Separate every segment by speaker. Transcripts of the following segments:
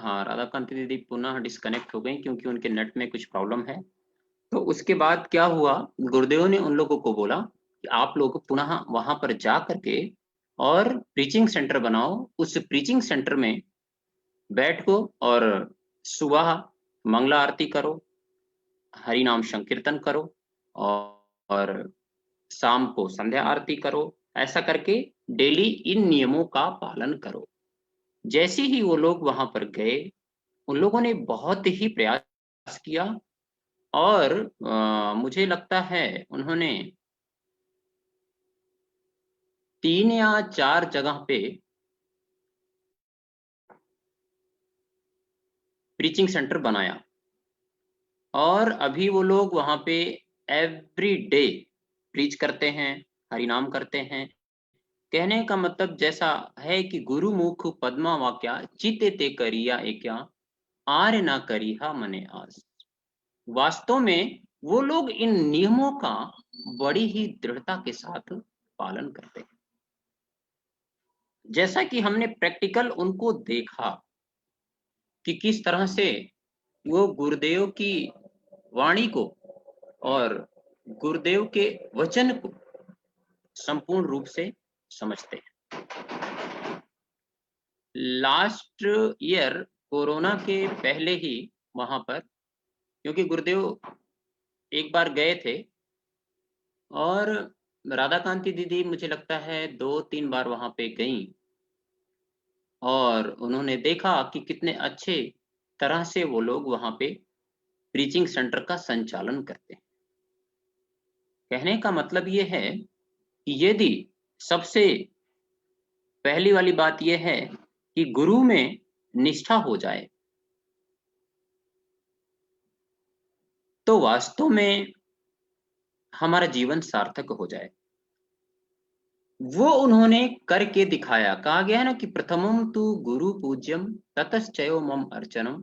Speaker 1: हाँ, राधा कांति दीदी पुनः डिस्कनेक्ट हो गई क्योंकि उनके नेट में कुछ प्रॉब्लम है। तो उसके बाद क्या हुआ, गुरुदेव ने उन लोगों को बोला कि आप लोग पुनः वहां पर जा करके और प्रीचिंग सेंटर बनाओ, उस प्रीचिंग सेंटर में बैठो और सुबह मंगला आरती करो, हरि नाम संकीर्तन करो और शाम को संध्या आरती करो। ऐसा करके डेली इन नियमों का पालन करो। जैसे ही वो लोग वहां पर गए, उन लोगों ने बहुत ही प्रयास किया और मुझे लगता है उन्होंने 3 या 4 जगह पे प्रीचिंग सेंटर बनाया और अभी वो लोग वहां पे एवरी डे प्रीच करते हैं, हरिनाम करते हैं। कहने का मतलब जैसा है कि गुरुमुख पद्मा वाक्या चिते ते करिया एक्या आर्य ना करिहा मने आस। वास्तव में वो लोग इन नियमों का बड़ी ही दृढ़ता के साथ पालन करते हैं। जैसा कि हमने प्रैक्टिकल उनको देखा कि किस तरह से वो गुरुदेव की वाणी को और गुरुदेव के वचन को संपूर्ण रूप से समझते हैं। लास्ट ईयर कोरोना के पहले ही वहां पर, क्योंकि गुरुदेव एक बार गए थे और राधा कांति दीदी मुझे लगता है 2-3 बार वहां पे गईं और उन्होंने देखा कि कितने अच्छे तरह से वो लोग वहां पे प्रीचिंग सेंटर का संचालन करते हैं। कहने का मतलब ये है कि यदि सबसे पहली वाली बात यह है कि गुरु में निष्ठा हो जाए तो वास्तव में हमारा जीवन सार्थक हो जाए। वो उन्होंने करके दिखाया। कहा गया है ना कि प्रथमम तु गुरु पूज्यम ततश्चयो मम अर्चनम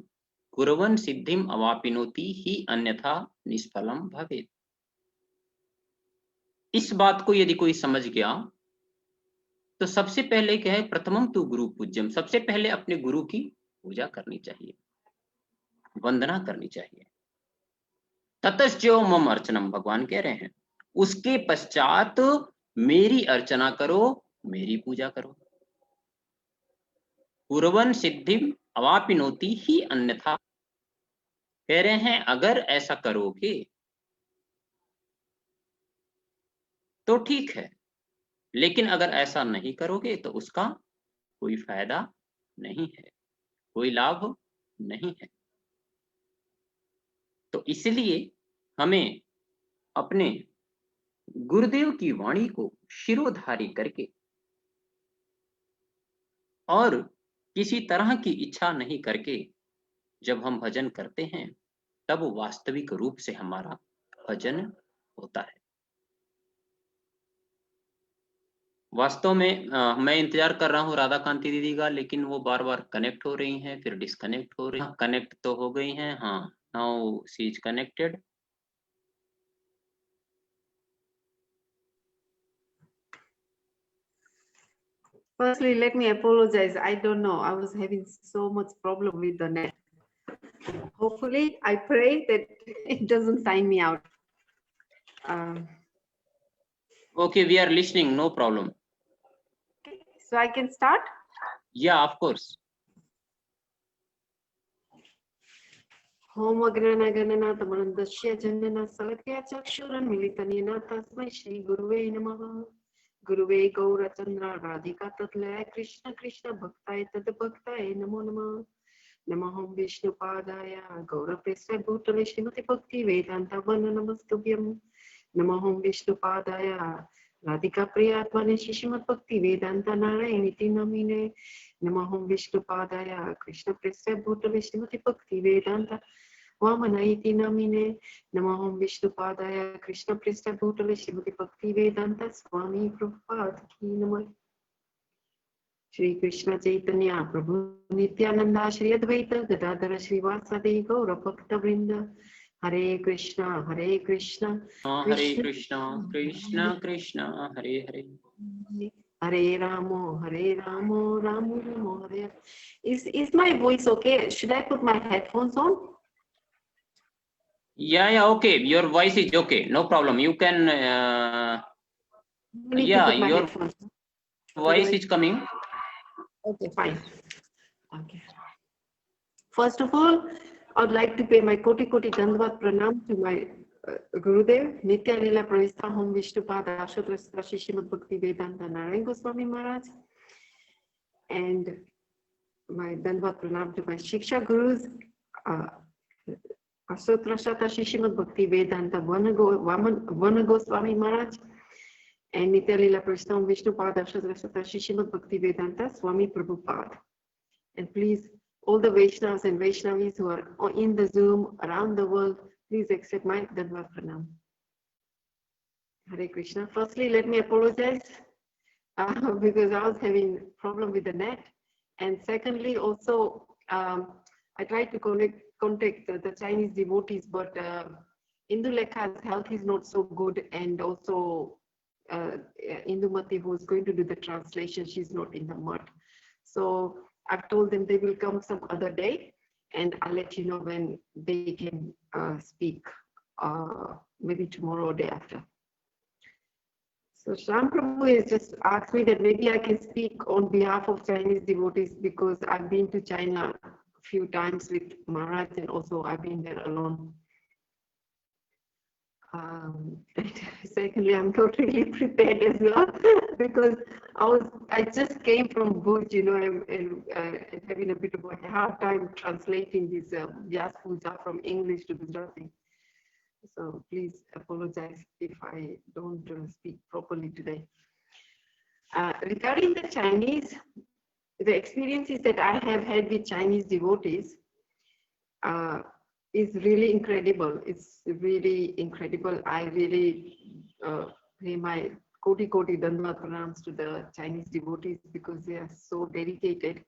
Speaker 1: कुर्वन् सिद्धिम अवापिनोति ही अन्यथा निष्फलम भवेत्। इस बात को यदि कोई समझ गया तो सबसे पहले क्या है, प्रथमम तु गुरु पूज्यम, सबसे पहले अपने गुरु की पूजा करनी चाहिए, वंदना करनी चाहिए। ततश्चयो मम अर्चनम, भगवान कह रहे हैं उसके पश्चात मेरी अर्चना करो, मेरी पूजा करो। कुर्वन् सिद्धिम अवापिनोति ही अन्यथा, कह रहे हैं अगर ऐसा करोगे तो ठीक है, लेकिन अगर ऐसा नहीं करोगे तो उसका कोई फायदा नहीं है, कोई लाभ नहीं है। तो इसलिए हमें अपने गुरुदेव की वाणी को शिरोधारी करके और किसी तरह की इच्छा नहीं करके जब हम भजन करते हैं तब वास्तविक रूप से हमारा भजन होता है। वास्तव में मैं इंतजार कर रहा हूँ राधा कांति दीदी का, लेकिन वो बार बार कनेक्ट हो रही हैं फिर डिस्कनेक्ट हो रही हैं। कनेक्ट तो हो गई हैं, हाँ, now she is connected.
Speaker 2: Firstly, let me apologize. I don't know. I was having so much problem with the net. Hopefully, I pray that it doesn't sign me out.
Speaker 1: Okay, we are listening, no problem.
Speaker 2: Okay, so I can start?
Speaker 1: Yeah, of course.
Speaker 2: Om Agranagana Tamarandasya Janana Salatya Chakshuranmilitanena Tasmai Shri Guruve Namaha. Guruve Gaura Chandra Radhika Tatlaya Krishna Krishna Bhaktaya Tad Bhaktaya Namo Namah. Namaham Vishnu Padaya Gaura Prasya Bhutale Srimati Bhakti Vedanta Vana Namastubhyam. Namaham Vishnu Padaya Radhika Priyatmane Shishimat Bhakti Vedanta Narayaniti Namine. Namaham Vishnu Padaya Krishna Prasya Bhutale Srimati Bhakti Vedanta Vamanaiti Namine. Namaham Vishnu Padaya Krishna Prasya Bhutale Srimati Bhakti Vedanta Swami Prabhupada Ki Namah. Shri Krishna Chaitanya Prabhu Nityananda Shri Advaita Gadadhara Srivasadi Gaura Bhakta Vrinda. Hare Krishna
Speaker 1: Hare Krishna Krishna Krishna Hare Hare
Speaker 2: Hare Ramo, Hare Ramo, Ramo Ramo, Hare. Is my voice okay? Should I put my headphones on?
Speaker 1: Yeah, okay. Your voice is okay. No problem. You can. Yeah, your voice is coming.
Speaker 2: Okay, fine. Okay. First of all, I would like to pay my koti dandavad pranam to my Gurudev, Nitya Lila Pravista Home Vishnupada Ashotrasta Shishimad Bhakti Vedanta Narayan Goswami Maharaj, and my dandavad pranam to my Shiksha Gurus, Ashotrashata Shishimad Bhakti Vedanta Vana Goswami Maharaj, and Nitya Lila Pravista Home Vishnupada Ashotrashata Shishimad Bhakti Vedanta Swami Prabhupada. And please, all the Vaishnavas and Vaishnavis who are in the Zoom around the world, please accept my Dandavad Pranam. Hare Krishna. Firstly, let me apologize because I was having problem with the net. And secondly, also, I tried to contact the Chinese devotees, but Indulekha's health is not so good. And also, Indumati, who is going to do the translation, she's not in the mud. So I've told them they will come some other day, and I'll let you know when they can speak, maybe tomorrow or day after. So Sham Prabhu has just asked me that maybe I can speak on behalf of Chinese devotees because I've been to China a few times with Maharaj, and also I've been there alone. Secondly, I'm not really prepared as well because I just came from Bhuj, you know, and having a bit of a hard time translating this Vyas Puja from English to Gujarati. So please apologize if I don't speak properly today. Regarding the Chinese, the experiences that I have had with Chinese devotees, is really incredible. It's really incredible. I really pay my koti dandavad pranams to the Chinese devotees because they are so dedicated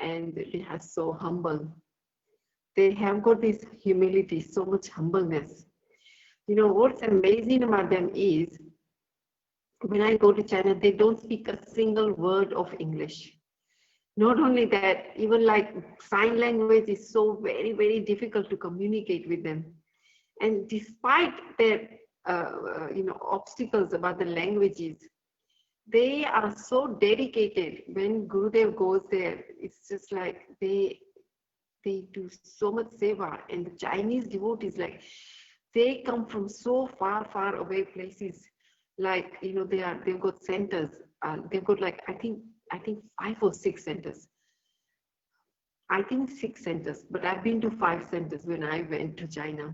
Speaker 2: and they are so humble. They have got this humility, so much humbleness. You know, what's amazing about them is when I go to China, they don't speak a single word of English. Not only that, even like sign language is so very, very difficult to communicate with them. And despite their, obstacles about the languages, they are so dedicated. When Gurudev goes there, it's just like they do so much seva. And the Chinese devotees, like, they come from so far, far away places. Like, you know, they've got centers. They've got like, I think 5 or 6 centers. I think 6 centers, but I've been to 5 centers when I went to China.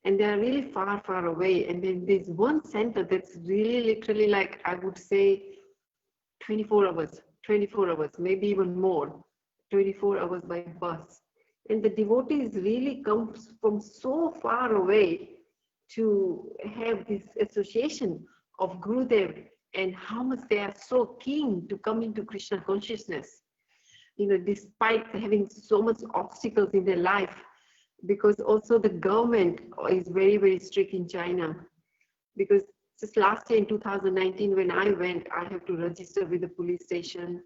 Speaker 2: And they are really far, far away. And then there's one center that's really literally like, I would say 24 hours, maybe even more, 24 hours by bus. And the devotees really come from so far away to have this association of Gurudev and how much they are so keen to come into Krishna consciousness, you know, despite having so much obstacles in their life, because also the government is very, very strict in China. Because just last year in 2019, when I went, I have to register with the police station,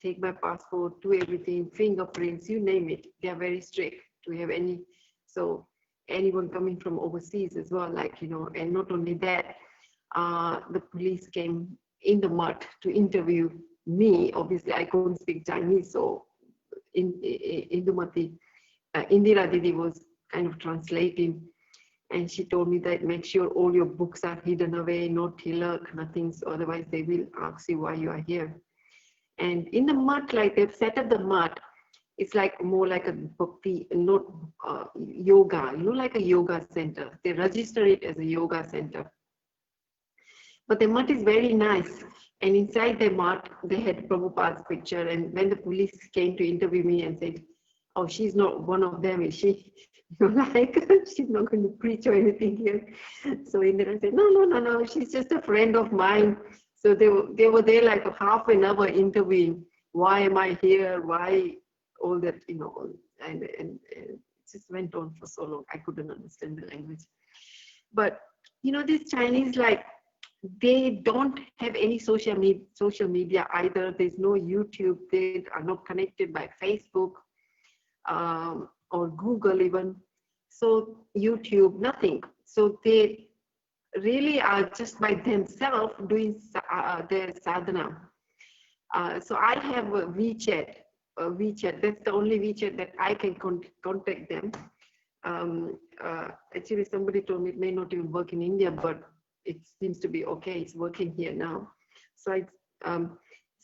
Speaker 2: take my passport, do everything, fingerprints, you name it. They are very strict to have any, so anyone coming from overseas as well, like, you know, and not only that, the police came in the mud to interview me. Obviously, I couldn't speak Chinese, so Indumati, Indira Didi was kind of translating, and she told me that make sure all your books are hidden away, no tilak, nothing, so otherwise they will ask you why you are here. And in the mud, like they've set up the mud, it's like more like a bhakti, not yoga, you know, like a yoga center. They register it as a yoga center. But the mud is very nice. And inside the mud, they had Prabhupada's picture. And when the police came to interview me and said, oh, she's not one of them, is she? You know, like, she's not going to preach or anything here. So Indira said, no, she's just a friend of mine. So they were there like half an hour interviewing, why am I here? Why all that, you know, and it just went on for so long. I couldn't understand the language. But, you know, these Chinese, like, they don't have any social media either. There's no YouTube. They are not connected by Facebook or Google even. So YouTube, nothing. So they really are just by themselves doing their sadhana. So I have a WeChat. That's the only WeChat that I can contact them. Actually, somebody told me it may not even work in India, but it seems to be okay. It's working here now. So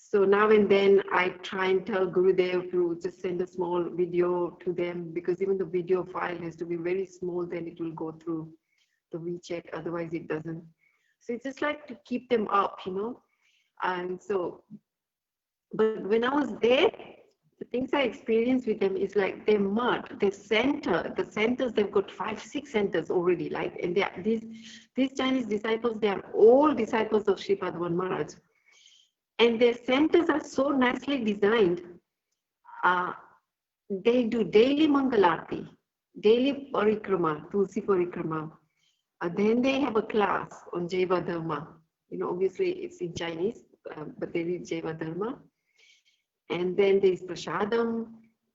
Speaker 2: so now and then I try and tell Gurudev to just send a small video to them, because even the video file has to be very small, then it will go through the WeChat, otherwise it doesn't. So it's just like to keep them up, And so, but when I was there, the things I experienced with them is like they're mud, the centers, they've got 5-6 centers already, like, and they are, these Chinese disciples, they are all disciples of Sripad Maharaj. And their centers are so nicely designed. They do daily Mangalarti, daily Parikrama, Tulsi Parikrama. Then they have a class on Jaiva Dharma. Obviously it's in Chinese, but they read Jaiva Dharma. And then there's Prasadam,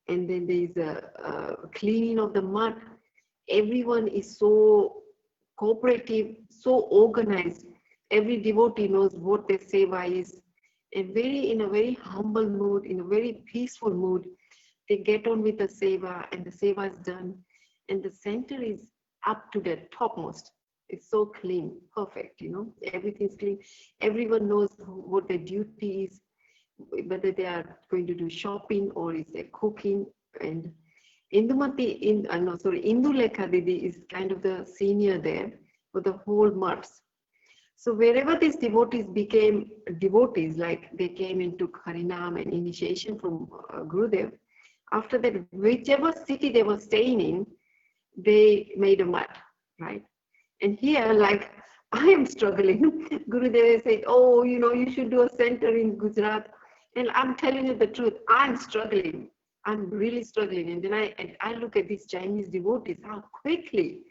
Speaker 2: and then there's a cleaning of the mud. Everyone is so cooperative, so organized. Every devotee knows what their seva is. And in a very humble mood, in a very peaceful mood, they get on with the seva, and the seva is done. And the center is up to the topmost. It's so clean, perfect, everything's clean. Everyone knows what their duty is, whether they are going to do shopping or is they cooking. And Indulekha Didi is kind of the senior there for the whole months. So wherever these devotees became devotees, like they came into Harinam and initiation from Gurudev, after that, whichever city they were staying in, they made a mat, right? And here, like, I am struggling. Gurudev said, oh, you should do a center in Gujarat. And I'm telling you the truth, I'm struggling. I'm really struggling. And then I look at these Chinese devotees, how quickly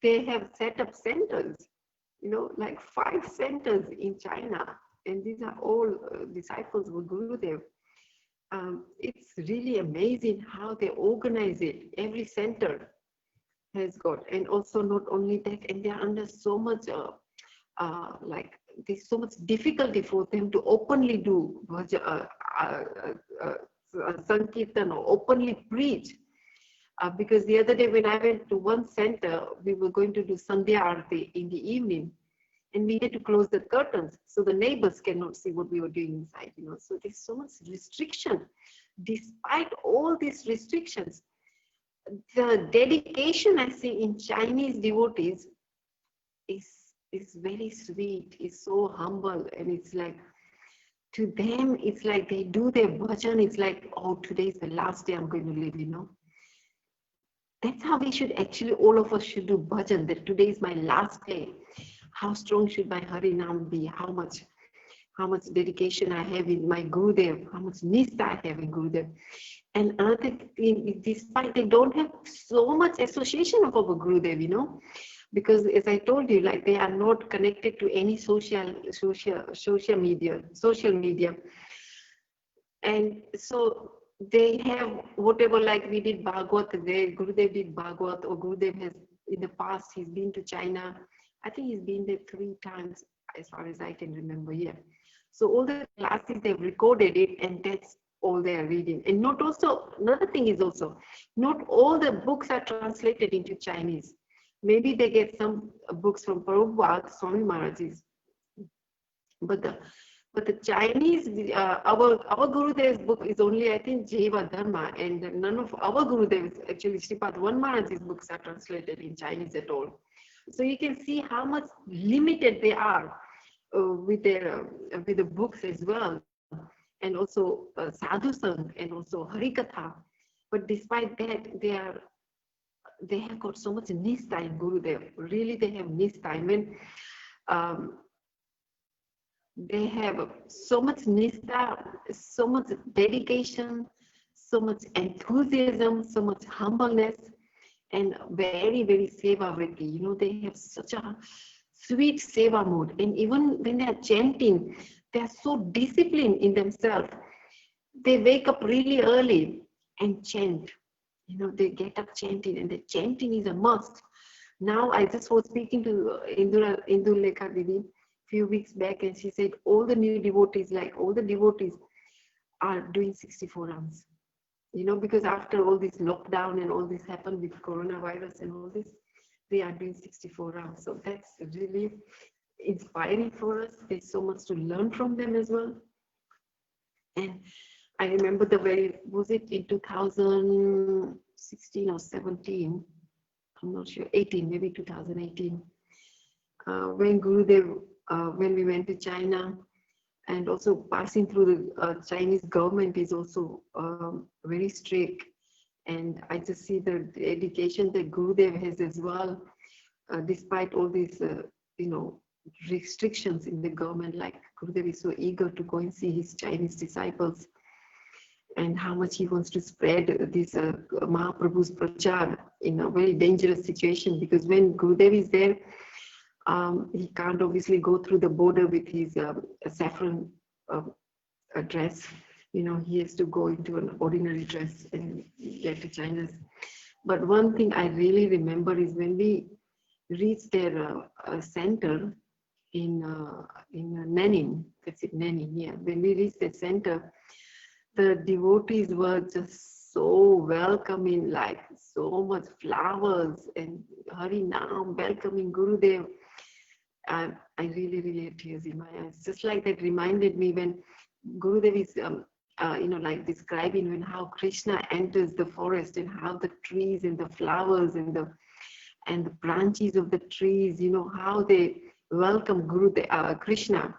Speaker 2: they have set up centers, like 5 centers in China. And these are all disciples of Gurudev. It's really amazing how they organize it. Every center has got, and also not only that, and they are under so much, there's so much difficulty for them to openly do Sankirtan or openly preach. Because the other day when I went to one center, we were going to do Sandhya Arati in the evening, and we had to close the curtains so the neighbors cannot see what we were doing inside, So there's so much restriction. Despite all these restrictions, the dedication I see in Chinese devotees is very sweet, is so humble, and it's like, to them, it's like they do their bhajan, it's like, oh, today is the last day I'm going to live, That's how we should actually, all of us should do bhajan, that today is my last day. How strong should my Harinam be? How much dedication I have in my Gurudev, how much nistha I have in Gurudev. And another thing, despite they don't have so much association of our Gurudev, because as I told you, like they are not connected to any social media. And so they have whatever, like we did Bhagavad, Gurudev did Bhagavad, or Gurudev has, in the past, he's been to China. I think he's been there 3 times, as far as I can remember, yeah. So all the classes, they've recorded it, and that's all they are reading. And another thing is also, not all the books are translated into Chinese. Maybe they get some books from Prabhupada, Swami Maharaj's. But the Chinese, our Gurudev's book is only, I think, Jaiva Dharma, and none of our Gurudev's, actually Sripad Maharaj's books are translated in Chinese at all. So you can see how much limited they are with the books as well, and also Sadhu Sang, and also Harikatha. But despite that, they have got so much nistha in Gurudev. Really, they have nistha. I mean, they have so much nistha, so much dedication, so much enthusiasm, so much humbleness, and very, very seva vritti. They have sweet seva mode. And even when they are chanting, they are so disciplined in themselves. They wake up really early and chant. You know, they get up chanting, and the chanting is a must. Now, I just was speaking to Indulekha Didi few weeks back, and she said all the new devotees, like all the devotees, are doing 64 rounds. You know, because after all this lockdown and all this happened with coronavirus and all this, they are doing 64 rounds. So that's really inspiring for us. There's so much to learn from them as well. And I remember was it in 2016 or 17? I'm not sure, 18, maybe 2018. When Gurudev, when we went to China, and also passing through the Chinese government is also very strict. And I just see the dedication that Gurudev has as well, despite all these, restrictions in the government. Like Gurudev is so eager to go and see his Chinese disciples, and how much he wants to spread this Mahaprabhu's prachar in a very dangerous situation, because when Gurudev is there, he can't obviously go through the border with his saffron dress. You know, he has to go into an ordinary dress and get to China. But one thing I really remember is when we reached their center in Nanin, that's it, Nanin, yeah. When we reached the center, the devotees were just so welcoming, like so much flowers and Harinam, welcoming Gurudev. I really, really had tears in my eyes. Just like that reminded me when Gurudev is, like describing when how Krishna enters the forest, and how the trees and the flowers and the branches of the trees, you know, how they welcome Krishna,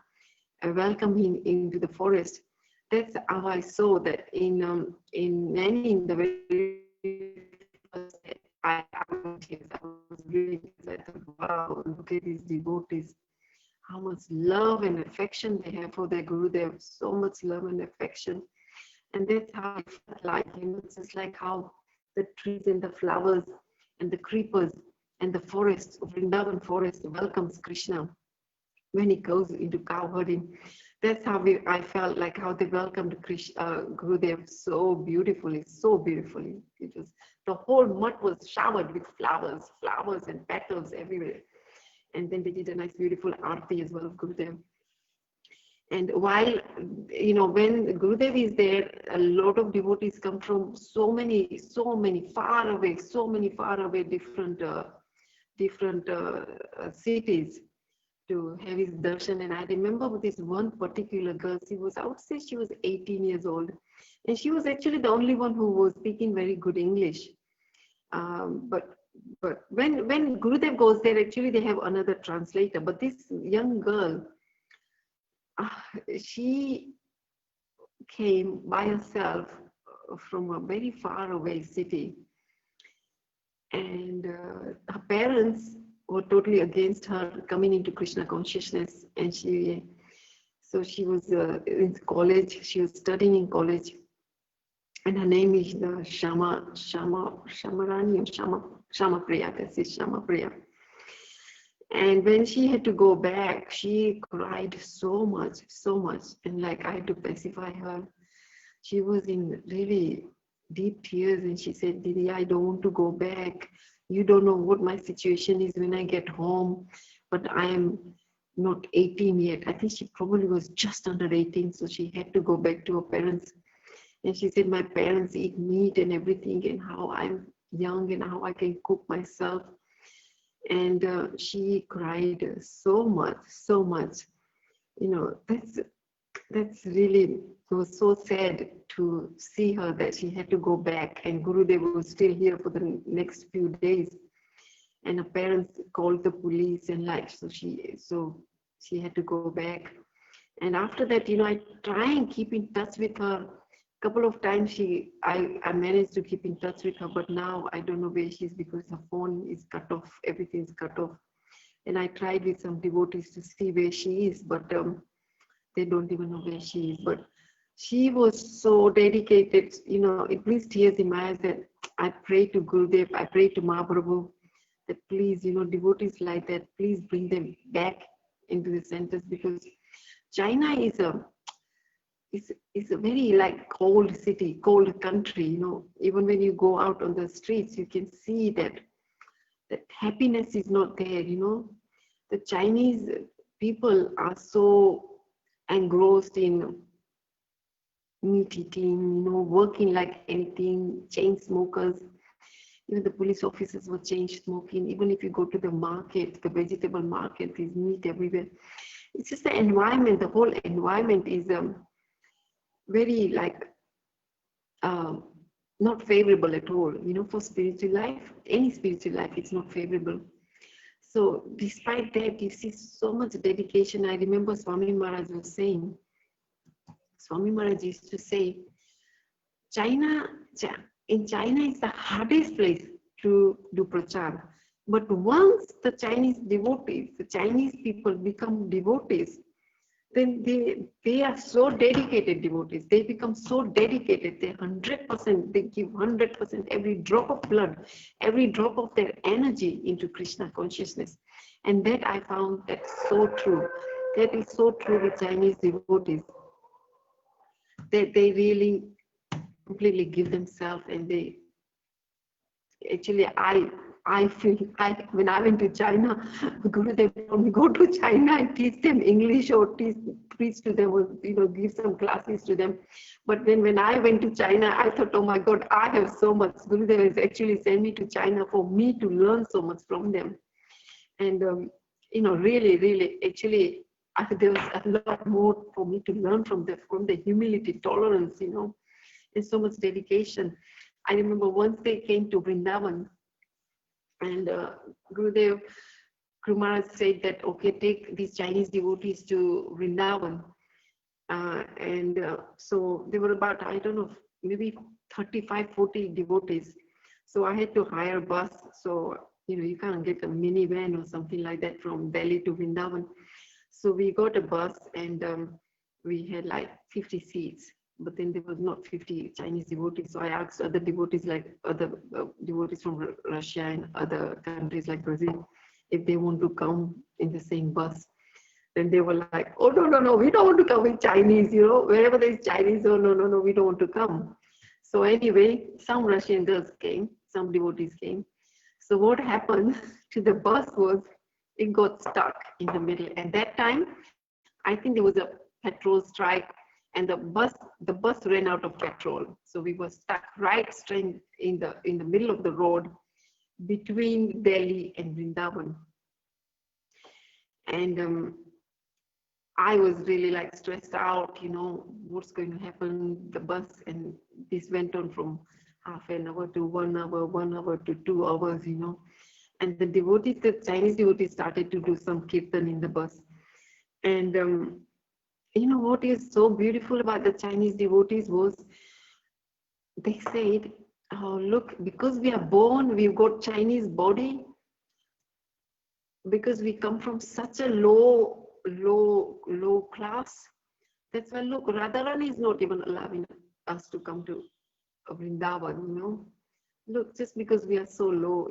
Speaker 2: welcome him into the forest. That's how I saw that in Nanin, the very first day, I was really, I thought, wow, look at these devotees, how much love and affection they have for their Gurudev, so much love and affection. And that's how I felt like, you know, it's just like how the trees and the flowers and the creepers and the forest, Vrindavan forest, welcomes Krishna when he goes into cow herding. That's how I felt like how they welcomed Gurudev so beautifully, so beautifully. It was, the whole mud was showered with flowers and petals everywhere. And then they did a nice, beautiful aarti as well of Gurudev. And while, you know, when Gurudev is there, a lot of devotees come from so many far away different cities to have his darshan. And I remember this one particular girl, I would say she was 18 years old. And she was actually the only one who was speaking very good English. But when Gurudev goes there, actually they have another translator. But this young girl, she came by herself from a very far away city. And her parents were totally against her coming into Krishna consciousness. And she was in college, she was studying in college. And her name is Shamarani or Shama Priya, that's it, Shama Priya. And when she had to go back, she cried so much. And like, I had to pacify her. She was in really deep tears, and she said, Didi, I don't want to go back. You don't know what my situation is when I get home, but I am not 18 yet. I think she probably was just under 18, so she had to go back to her parents. And she said, my parents eat meat and everything, and how I'm young and how I can cook myself. And she cried so much. You know, that's really, it was so sad to see her that she had to go back, and Gurudev was still here for the next few days. And her parents called the police and like, so she had to go back. And after that, you know, I try and keep in touch with her. Couple of times I managed to keep in touch with her, but now I don't know where she is, because her phone is cut off, everything is cut off. And I tried with some devotees to see where she is, but they don't even know where she is. But she was so dedicated, you know, it brings tears in my eyes that I pray to Gurudev, I pray to Mahaprabhu that please, devotees like that, please bring them back into the centers, because China is a very like cold city, cold country. Even when you go out on the streets, you can see that happiness is not there. The Chinese people are so engrossed in meat eating, working like anything, chain smokers. Even the police officers were chain smoking. Even if you go to the market, the vegetable market, there's meat everywhere. It's just the environment, the whole environment is very like not favorable at all, for spiritual life. Any spiritual life, it's not favorable. So despite that, you see so much dedication. I remember Swami Maharaj was saying, Swami Maharaj used to say, in China is the hardest place to do prachar. But once the Chinese devotees, the Chinese people become devotees, then they are so dedicated devotees. They become so dedicated. They 100%, they give 100% every drop of blood, every drop of their energy into Krishna consciousness. And that I found that's so true. That is so true with Chinese devotees. That they really completely give themselves, and they actually I feel like when I went to China, Gurudev told me, go to China and teach them English or preach to them, or give some classes to them. But then when I went to China, I thought, oh my God, I have so much. Gurudev has actually sent me to China for me to learn so much from them. And really, actually, there was a lot more for me to learn from the humility, tolerance, and so much dedication. I remember once they came to Vrindavan, and Gurudev Maharaj said that, okay, take these Chinese devotees to Vrindavan. So there were about, I don't know, maybe 35, 40 devotees. So I had to hire a bus. So, you can't get a minivan or something like that from Delhi to Vrindavan. So we got a bus, and we had like 50 seats. But then there was not 50 Chinese devotees. So I asked other devotees, like other devotees from Russia and other countries like Brazil, if they want to come in the same bus. Then they were like, oh, no, we don't want to come with Chinese, wherever there's Chinese, oh, no, we don't want to come. So anyway, some Russian girls came, some devotees came. So what happened to the bus was, it got stuck in the middle. At that time, I think there was a petrol strike, and the bus ran out of petrol. So we were stuck right straight in the middle of the road between Delhi and Vrindavan. And I was really like stressed out, what's going to happen, the bus. And this went on from half an hour to 1 hour, 1 hour to 2 hours, And the Chinese devotees started to do some kirtan in the bus. And what is so beautiful about the Chinese devotees was, they said, oh, look, because we are born, we've got Chinese body, because we come from such a low class. That's why, look, Radharani is not even allowing us to come to Vrindavan, Look, just because we are so low,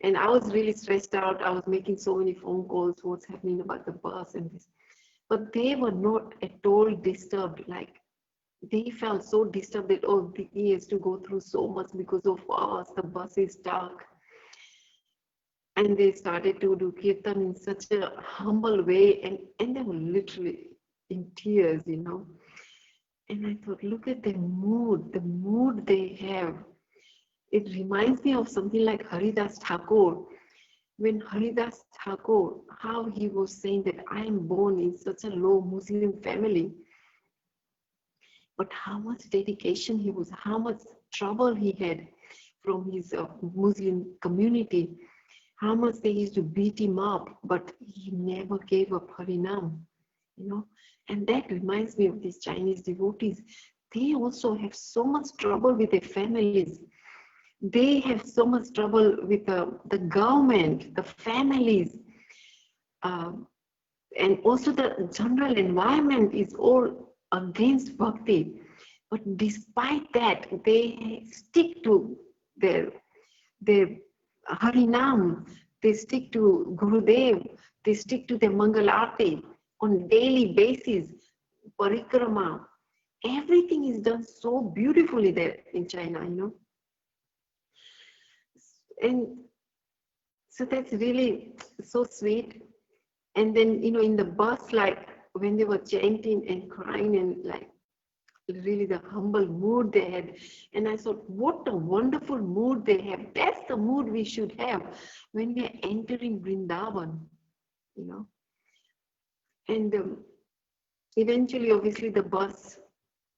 Speaker 2: and I was really stressed out. I was making so many phone calls, what's happening about the bus and this. But they were not at all disturbed. Like, they felt so disturbed that, oh, he has to go through so much because of us, the bus is stuck. And they started to do kirtan in such a humble way, and they were literally in tears, And I thought, look at the mood they have. It reminds me of something like Haridas Thakur. When Haridas Thakur, how he was saying that I am born in such a low Muslim family, but how much dedication he was, how much trouble he had from his Muslim community, how much they used to beat him up, but he never gave up Harinam, And that reminds me of these Chinese devotees. They also have so much trouble with their families. They have so much trouble with the government, the families, and also the general environment is all against bhakti. But despite that, they stick to their Harinam, they stick to Gurudev, they stick to their Mangal Aarti on daily basis, parikrama. Everything is done so beautifully there in China, And so that's really so sweet. And then, in the bus, like when they were chanting and crying and like really the humble mood they had. And I thought, what a wonderful mood they have. That's the mood we should have when we are entering Vrindavan, you know. And eventually, obviously, the bus,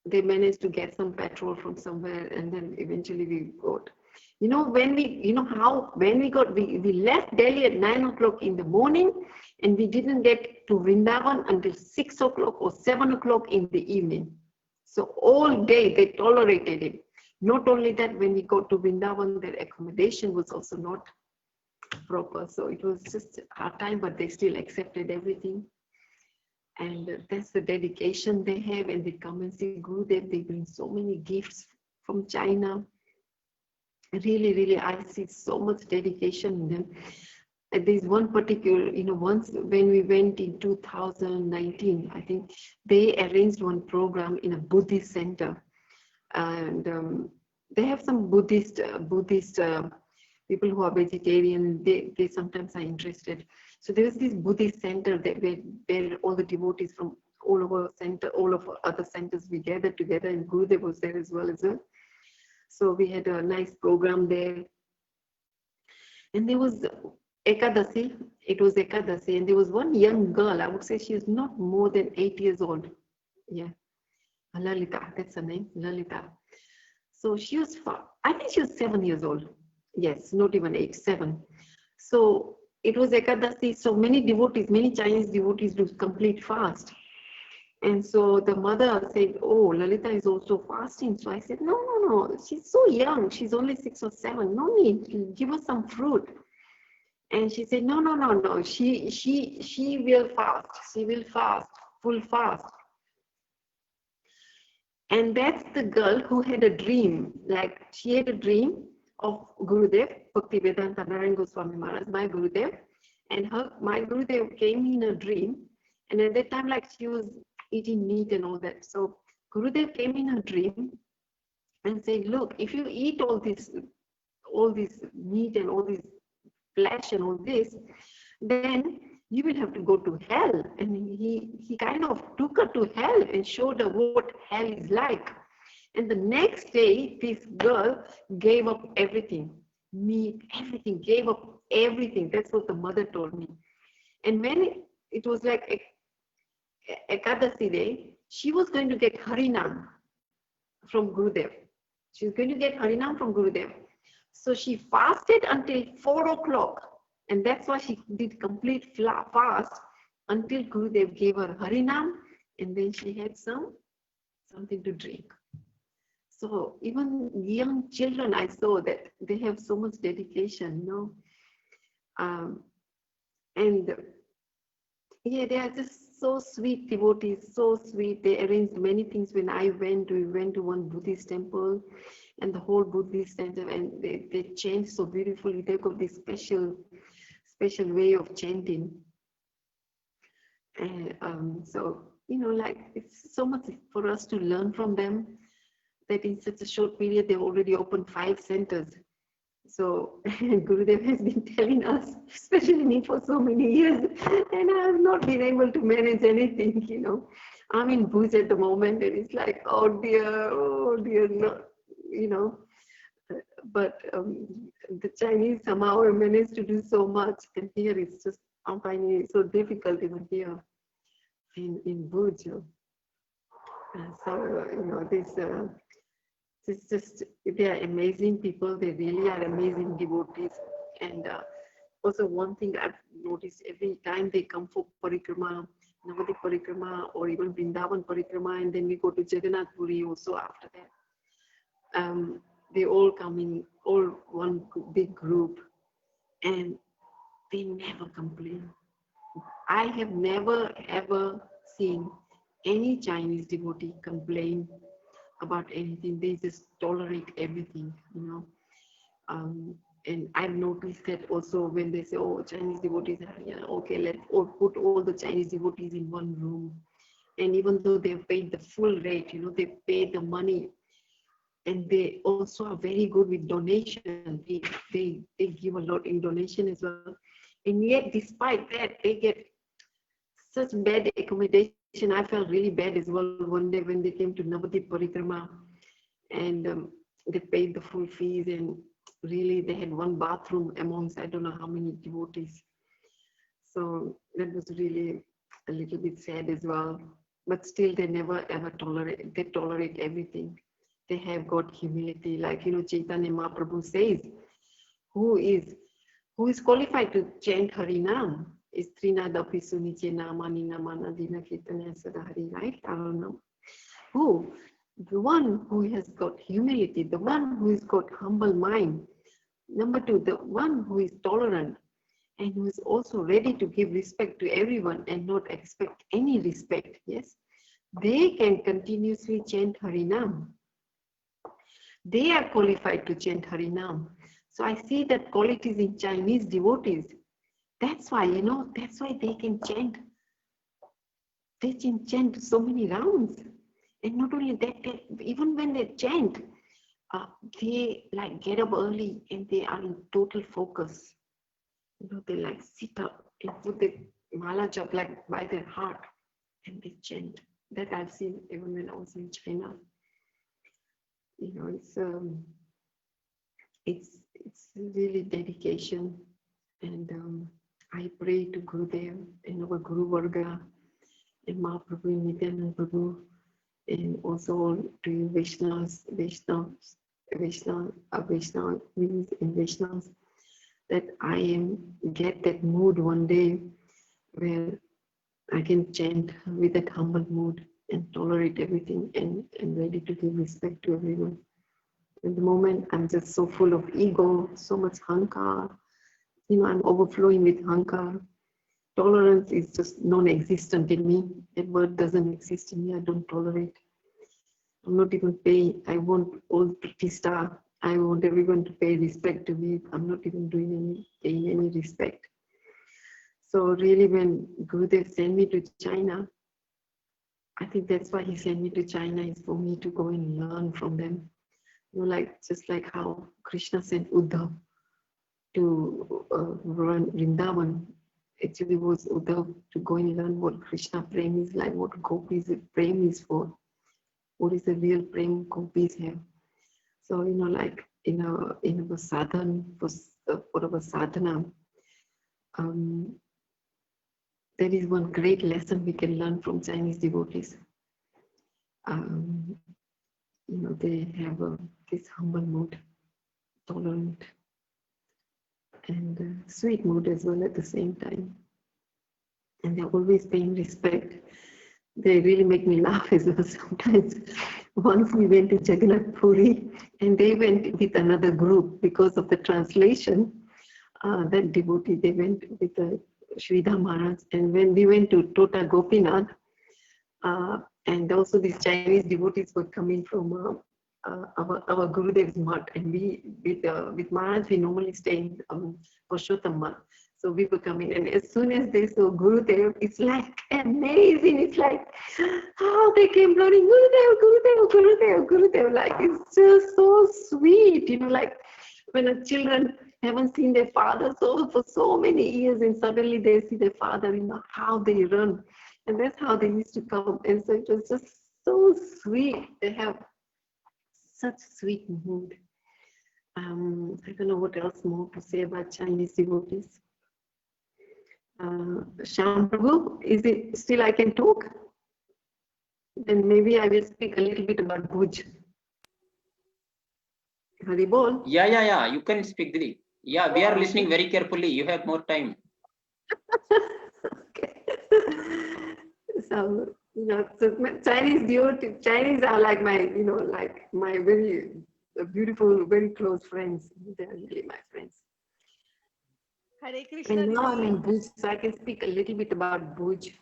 Speaker 2: they managed to get some petrol from somewhere, and then eventually we got. We left Delhi at 9 o'clock in the morning, and we didn't get to Vrindavan until 6 o'clock or 7 o'clock in the evening. So all day they tolerated him. Not only that, when we got to Vrindavan, their accommodation was also not proper. So it was just hard time, but they still accepted everything. And that's the dedication they have. And they come and see Gurudev. They bring so many gifts from China. Really, really, I see so much dedication in them. And there's one particular, once when we went in 2019, I think they arranged one program in a Buddhist center. And they have some Buddhist people who are vegetarian. They sometimes are interested. So there was this Buddhist center where all the devotees from all over other centers, we gathered together, and Gurudev was there as well. So we had a nice program there. And there was Ekadasi. It was Ekadasi, and there was one young girl. I would say she was not more than 8 years old. Yeah, Lalita. That's her name, Lalita. So she was, I think she was 7 years old. Yes, not even 8, 7. So it was Ekadasi. So many Chinese devotees do complete fast. And so the mother said, oh, Lalita is also fasting. So I said, no. She's so young. She's only 6 or 7. No need. Give her some fruit. And she said, no. She will fast. She will fast, full fast. And that's the girl who had a dream. Like she had a dream of Gurudev, Bhaktivedanta Narayan Goswami Maharaj, my Gurudev. And my Gurudev came in a dream. And at that time, like she was eating meat and all that. So Gurudev came in her dream and said, look, if you eat all this meat and all this flesh and all this, then you will have to go to hell. And he kind of took her to hell and showed her what hell is like. And the next day, this girl gave up everything, meat, everything, gave up everything. That's what the mother told me. And when it was like Ekadasi day, she was going to get Harinam from Gurudev. She was going to get Harinam from Gurudev. So she fasted until 4 o'clock. And that's why she did complete fast until Gurudev gave her Harinam, and then she had something to drink. So even young children, I saw that they have so much dedication, and yeah, they are just so sweet devotees, so sweet. They arranged many things. When we went to one Buddhist temple, and the whole Buddhist temple, and they chant so beautifully. They got this special way of chanting. And so, like it's so much for us to learn from them, that in such a short period, they've already opened 5 centers. So Gurudev has been telling us, especially me, for so many years, and I have not been able to manage anything, I'm in Bhuj at the moment, and it's like, oh dear, no, But the Chinese somehow have managed to do so much, and here it's just, I'm finding it so difficult even here in Bhuj. So, it's just, they are amazing people. They really are amazing devotees. And also one thing I've noticed, every time they come for parikrama, Navadi parikrama, or even Vrindavan parikrama, and then we go to Jagannath Puri also after that. They all come in, all one big group, and they never complain. I have never ever seen any Chinese devotee complain about anything. They just tolerate everything, And I've noticed that also when they say, oh, Chinese devotees are here, okay, let's all put all the Chinese devotees in one room. And even though they've paid the full rate, they pay the money, and they also are very good with donation. They give a lot in donation as well. And yet, despite that, they get such bad accommodation. I felt really bad as well one day when they came to Navadip Parikrama, and they paid the full fees, and really they had one bathroom amongst I don't know how many devotees. So that was really a little bit sad as well. But still, they never ever tolerate. They tolerate everything. They have got humility, like Chaitanya Mahaprabhu says, who is qualified to chant Harinam? Is Trinadapi Suniche Namani Namana Dina Kirtana Sadhari, right? I don't know. Who? The one who has got humility, the one who has got humble mind. Number two, the one who is tolerant and who is also ready to give respect to everyone and not expect any respect. Yes, they can continuously chant Harinam. They are qualified to chant Harinam. So I see that qualities in Chinese devotees. That's why, that's why they can chant. They can chant so many rounds. And not only that, even when they chant, they like get up early and they are in total focus. They like sit up and put the mala jap like by their heart and they chant. That I've seen even when I was in China. It's really dedication, and I pray to Gurudev and our Guru Varga and Mahaprabhu and Nityananda Prabhu, and also to you Vaishnavas means and Vaishnavas, that I get that mood one day where I can chant with that humble mood and tolerate everything and ready to give respect to everyone. At the moment, I'm just so full of ego, so much hankar. I'm overflowing with hankar. Tolerance is just non-existent in me. That word doesn't exist in me. I don't tolerate. I'm not even paying. I want all pratishtha. I want everyone to pay respect to me. I'm not even paying any respect. So really, when Gurudev sent me to China, I think that's why he sent me to China, is for me to go and learn from them. Just like how Krishna sent Uddhav to run Vrindavan. Actually, was Uddhav to go and learn what Krishna prem is like, what gopis prem is for, what is the real prem gopis have. So like in our sadhana, for our sadhana, there is one great lesson we can learn from Chinese devotees. They have this humble mood, tolerant, and sweet mood as well at the same time. And they're always paying respect. They really make me laugh as well sometimes. Once we went to Jagannath Puri and they went with another group because of the translation. That devotee, they went with Sridhar Maharaj. And when we went to Tota Gopinath, and also these Chinese devotees were coming from our Gurudev's mat, and we with Maharaj we normally stay in Purushottam mat. So we were coming, and as soon as they saw Gurudev, it's like amazing. It's like how they came running, Gurudev, Gurudev, Gurudev, Gurudev. Like it's just so sweet, like when children haven't seen their father for so many years, and suddenly they see their father, how they run. And that's how they used to come. And so it was just so sweet. They have such sweet mood. I don't know what else more to say about Chinese devotees. Shyam Prabhu, is it still I can talk? Then maybe I will speak a little bit about Bhuj. Haribol?
Speaker 1: Yeah. You can speak, Didi. Yeah, we are listening very carefully. You have more time.
Speaker 2: Okay. So, so Chinese are like my, like my very beautiful, very close friends. They are really my friends.
Speaker 3: Hare Krishna.
Speaker 2: And now I'm in Bhuj, so I can speak a little bit about Bhuj.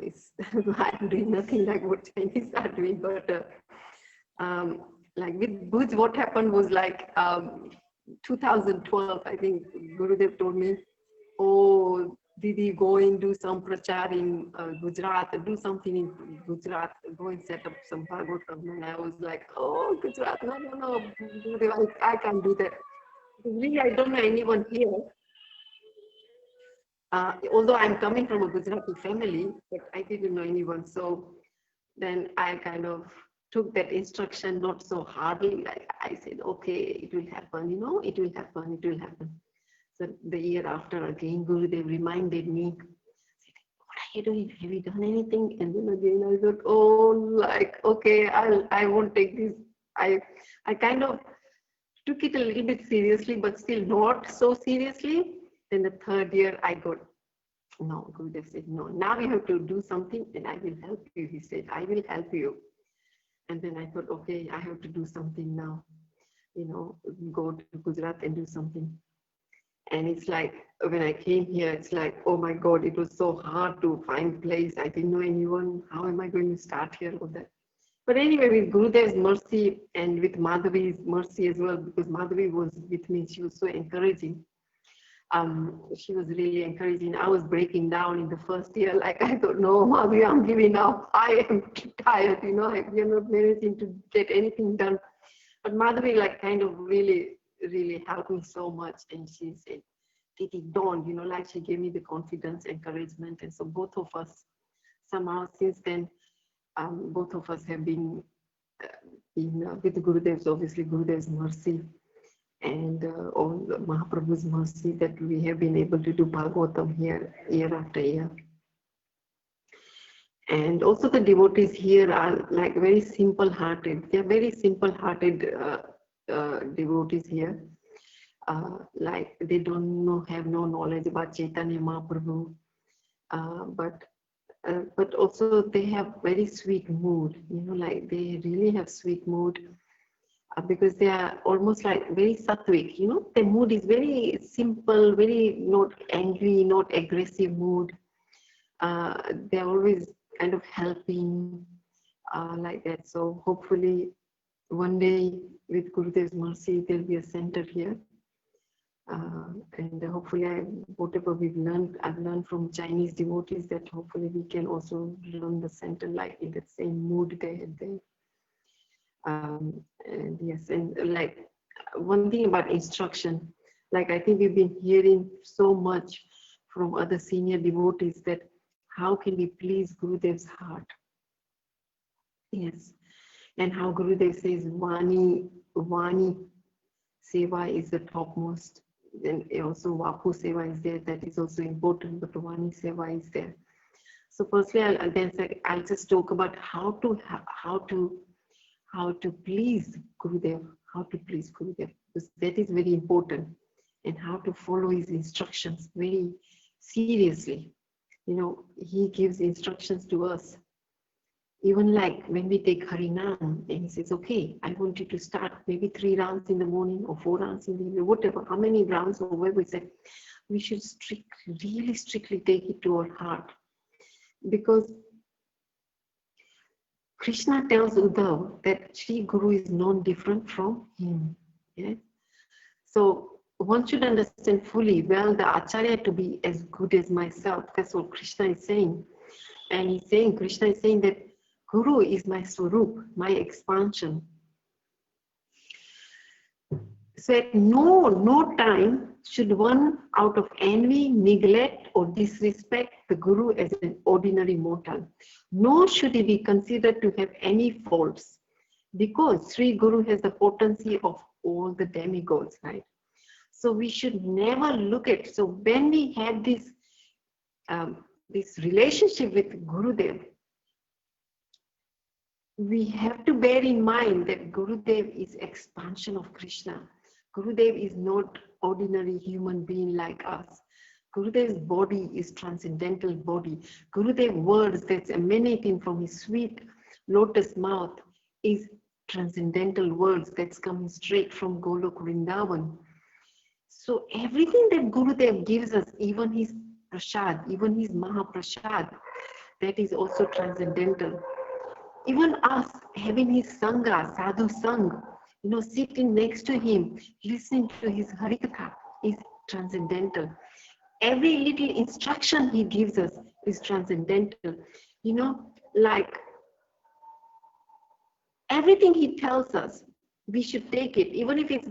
Speaker 2: It's I'm doing nothing like what Chinese are doing, but like with Bhuj, what happened was like 2012, I think Gurudev told me, oh, Didi, go and do some prachar in Gujarat, do something in Gujarat, go and set up some Bhagavatam. And I was like, oh, Gujarat, no, Gurudev, I can't do that. Because really, I don't know anyone here. Although I'm coming from a Gujarati family, but I didn't know anyone. So then I kind of took that instruction not so hardly. I said, okay, it will happen, it will happen, it will happen. So the year after, again, Gurudev reminded me, what are you doing? Have you done anything? And then again, I thought, oh, like, okay, I won't take this. I kind of took it a little bit seriously, but still not so seriously. Then the third year, I got, no, Gurudev said, no, now you have to do something and I will help you. He said, I will help you. And then I thought, okay, I have to do something now, go to Gujarat and do something. And it's like, when I came here, it's like, oh my God, it was so hard to find place. I didn't know anyone. How am I going to start here with that? But anyway, with Gurudev's mercy and with Madhavi's mercy as well, because Madhavi was with me, she was so encouraging. She was really encouraging. I was breaking down in the first year. Like, I thought, no, Madhavi, I'm giving up. I am tired, we are not managing to get anything done. But Madhavi, like, kind of really helped me so much. And she said, Titi, don't, like, she gave me the confidence, encouragement. And so both of us, somehow since then, both of us have been with Gurudev's, obviously Gurudev's mercy and all Mahaprabhu's mercy, that we have been able to do Bhagavatam here year after year. And also the devotees here are like very simple-hearted. They are very simple-hearted devotees here. Like, they have no knowledge about Chaitanya Mahaprabhu, but also they have very sweet mood. Like, they really have sweet mood. Because they are almost like very sattvic, their mood is very simple, very not angry, not aggressive mood. They're always kind of helping like that. So hopefully one day with Gurudev's mercy, there'll be a center here. And hopefully whatever I've learned from Chinese devotees, that hopefully we can also learn the center like in the same mood they had there. And yes, and like one thing about instruction, like I think we've been hearing so much from other senior devotees that how can we please Gurudev's heart? Yes, and how Gurudev says Vani Seva is the topmost. Then also Vapu Seva is there, that is also important, but Vani Seva is there. So firstly, I'll just talk about how to please Gurudev, because that is very important, and how to follow his instructions very seriously. He gives instructions to us. Even like when we take Harinam, and he says, okay, I want you to start maybe 3 rounds in the morning or 4 rounds in the evening, whatever, how many rounds or whatever we say, we should really strictly take it to our heart. Because Krishna tells Uddhav that Sri Guru is non-different from him. Yeah? So one should understand fully, well, the Acharya to be as good as myself. That's what Krishna is saying. And Krishna is saying that Guru is my Swarup, my expansion. So at no time should one out of envy, neglect or disrespect the Guru as an ordinary mortal. Nor should he be considered to have any faults, because Sri Guru has the potency of all the demigods, right? So we should never look at, so when we have this relationship with Gurudev, we have to bear in mind that Gurudev is expansion of Krishna. Gurudev is not ordinary human being like us. Gurudev's body is transcendental body. Gurudev words that's emanating from his sweet lotus mouth is transcendental words that's coming straight from Golok Vrindavan. So everything that Gurudev gives us, even his prasad, even his Mahaprasad, that is also transcendental. Even us having his Sangha, Sadhu Sang, sitting next to him, listening to his Harikatha is transcendental. Every little instruction he gives us is transcendental. Like everything he tells us, we should take it, even if it's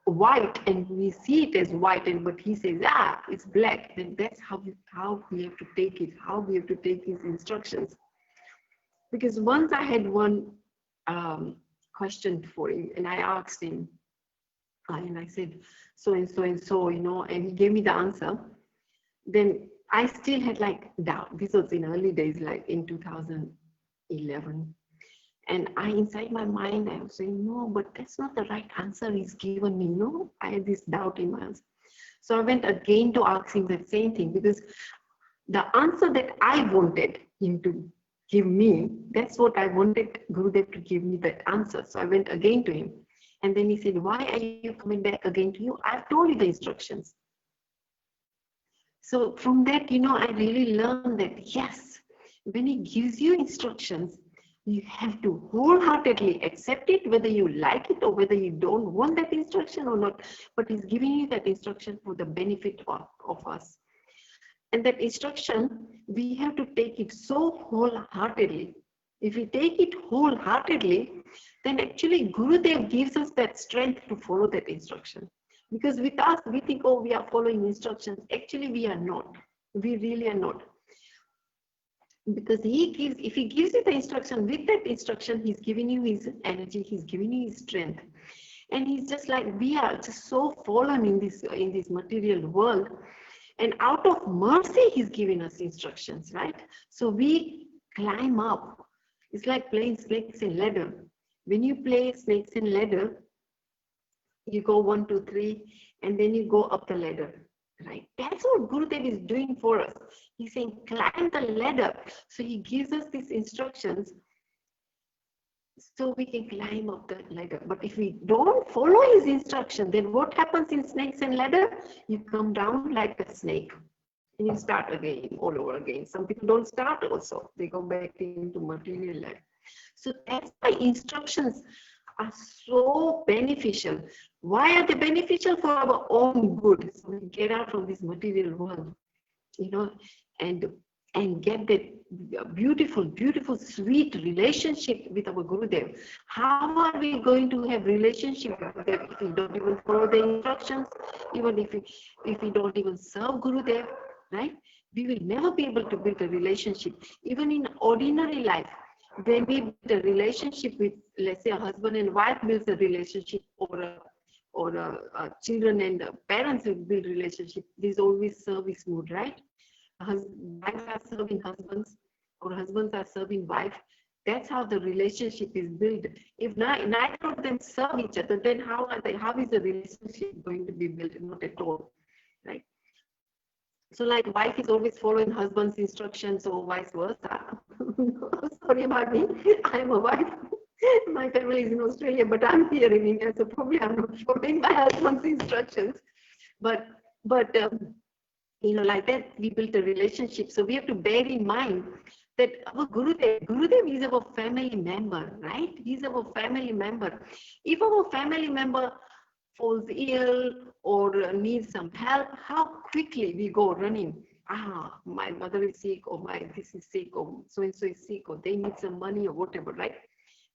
Speaker 2: white and we see it as white, but he says, it's black, then that's how we have to take it, how we have to take his instructions. Because once I had one question for him, and I asked him, and I said, so and so and so, and he gave me the answer. Then I still had like doubt. This was in early days, like in 2011. And inside my mind, I was saying, no, but that's not the right answer he's given me. I had this doubt in my answer. So I went again to ask him the same thing, because the answer that I wanted him to give me, that's what I wanted Gurudev to give me that answer. So I went again to him. And then he said, why are you coming back again to you? I've told you the instructions. So from that, I really learned that, yes, when he gives you instructions, you have to wholeheartedly accept it, whether you like it or whether you don't want that instruction or not. But he's giving you that instruction for the benefit of us. And that instruction, we have to take it so wholeheartedly. If we take it wholeheartedly, then actually Gurudev gives us that strength to follow that instruction. Because with us, we think, oh, we are following instructions. Actually, we are not. We really are not. Because if he gives you the instruction, with that instruction, he's giving you his energy, he's giving you his strength. And he's just like, we are just so fallen in this material world. And out of mercy, he's giving us instructions, right? So we climb up. It's like playing snakes and ladder. When you play snakes and ladder, you go 1, 2, 3, and then you go up the ladder, right? That's what Gurudev is doing for us. He's saying, climb the ladder. So he gives us these instructions so we can climb up the ladder. But if we don't follow his instruction, then what happens in snakes and ladder? You come down like a snake and you start again, all over again. Some people don't start also. They go back into material life. So that's why instructions are so beneficial. Why are they beneficial? For our own good. So we get out from this material world, and get that beautiful, beautiful, sweet relationship with our Gurudev. How are we going to have relationship with Gurudev if we don't even follow the instructions? Even if we don't even serve Gurudev, right? We will never be able to build a relationship. Even in ordinary life, when we build a relationship with, let's say, a husband and wife builds a relationship, or children and parents will build relationship, there's always service mood, right? Wives are serving husbands, or husbands are serving wife. That's how the relationship is built. If neither of them serve each other, then how is the relationship going to be built? Not at all, right? So like wife is always following husband's instructions, or vice versa. Sorry about me, I'm a wife. My family is in Australia, but I'm here in India, so probably I'm not following my husband's instructions. But like that, we built a relationship. So we have to bear in mind that our Gurudev is our family member, right? He's our family member. If our family member falls ill or needs some help, how quickly we go running. My mother is sick, or this is sick, or so-and-so is sick, or they need some money, or whatever, right?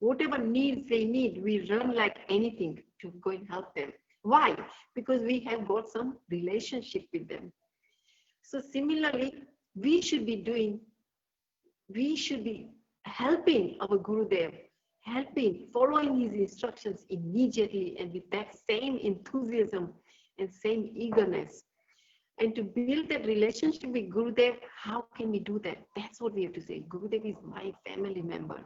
Speaker 2: Whatever needs they need, we run like anything to go and help them. Why? Because we have got some relationship with them. So similarly, we should be helping our Gurudev, following his instructions immediately, and with that same enthusiasm and same eagerness. And to build that relationship with Gurudev, how can we do that? That's what we have to say. Gurudev is my family member.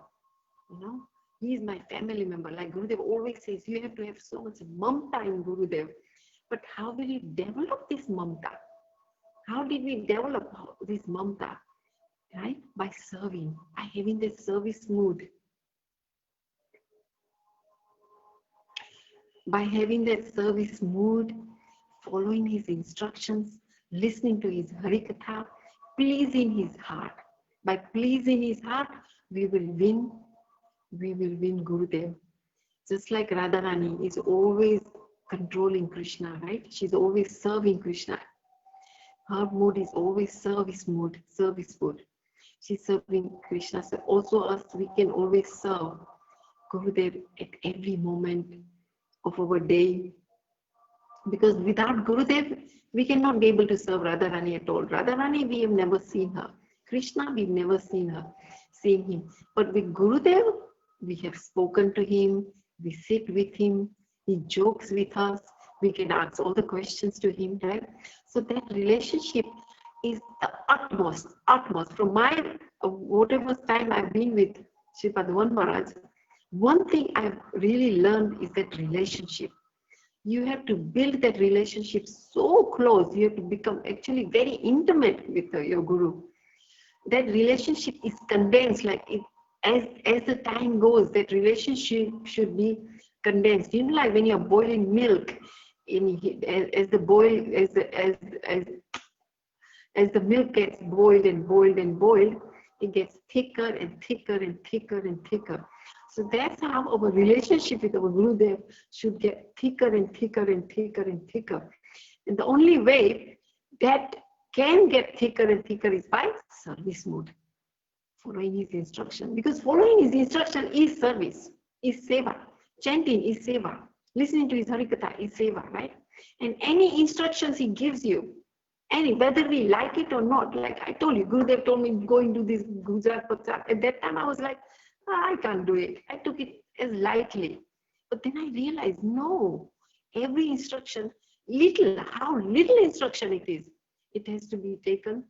Speaker 2: He is my family member. Like Gurudev always says, you have to have so much mamta in Gurudev. But how will you develop this mamta? How did we develop this mamta? Right? By serving, by having this service mood. By having that service mood, following his instructions, listening to his Harikatha, pleasing his heart. By pleasing his heart, we will win we will win Gurudev. Just like Radharani is always controlling Krishna, right? She's always serving Krishna. Her mood is always service mood, service mood. She's serving Krishna. So also us, we can always serve Gurudev at every moment of our day. Because without Gurudev, we cannot be able to serve Radharani at all. Radharani, we have never seen her. Krishna, we've never seen him. But with Gurudev, we have spoken to him, we sit with him, he jokes with us, we can ask all the questions to him, right? So that relationship is the utmost. From my, whatever time I've been with Sripad Maharaj, one thing I've really learned is that relationship. You have to build that relationship so close. You have to become actually very intimate with your guru. That relationship is condensed, like it, as the time goes, that relationship should be condensed. You know, like when you're boiling milk, as the milk gets boiled and boiled and boiled, it gets thicker and thicker and thicker and thicker. So that's how our relationship with our Gurudev should get thicker and thicker and thicker and thicker. And the only way that can get thicker and thicker is by service mode, following his instruction. Because following his instruction is service, is seva. Chanting is seva. Listening to his Harikatha is seva, right? And any instructions he gives you, whether we like it or not, like I told you, Gurudev told me go into this Gujarat Pachak. At that time I was like, I can't do it. I took it as lightly. But then I realized, no, every instruction, how little instruction it is, it has to be taken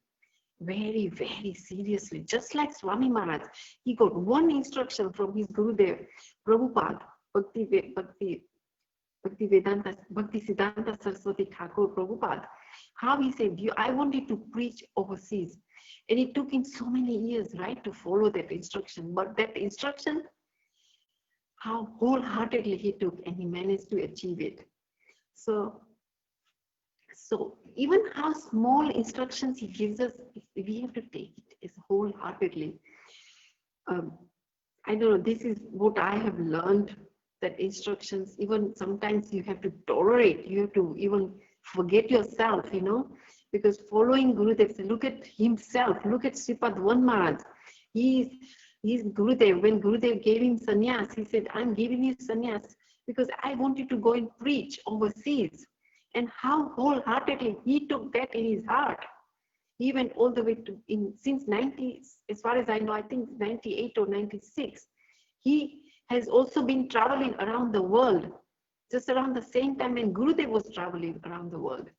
Speaker 2: very, very seriously. Just like Swami Maharaj, he got one instruction from his Gurudev, Prabhupada, Bhakti Siddhanta Saraswati Thakur Prabhupada. How he said, I wanted to preach overseas. And it took him so many years, right, to follow that instruction. But that instruction, how wholeheartedly he took, and he managed to achieve it. So even how small instructions he gives us, we have to take it as wholeheartedly. I don't know, this is what I have learned, that instructions, even sometimes you have to tolerate, you have to even forget yourself, because following Gurudev, look at himself, look at Sripad Maharaj. He's Gurudev. When Gurudev gave him sannyas, he said, I'm giving you sannyas because I want you to go and preach overseas. And how wholeheartedly he took that in his heart. He went all the way to, since 90, as far as I know, I think 98 or 96, he has also been traveling around the world, just around the same time when Gurudev was traveling around the world.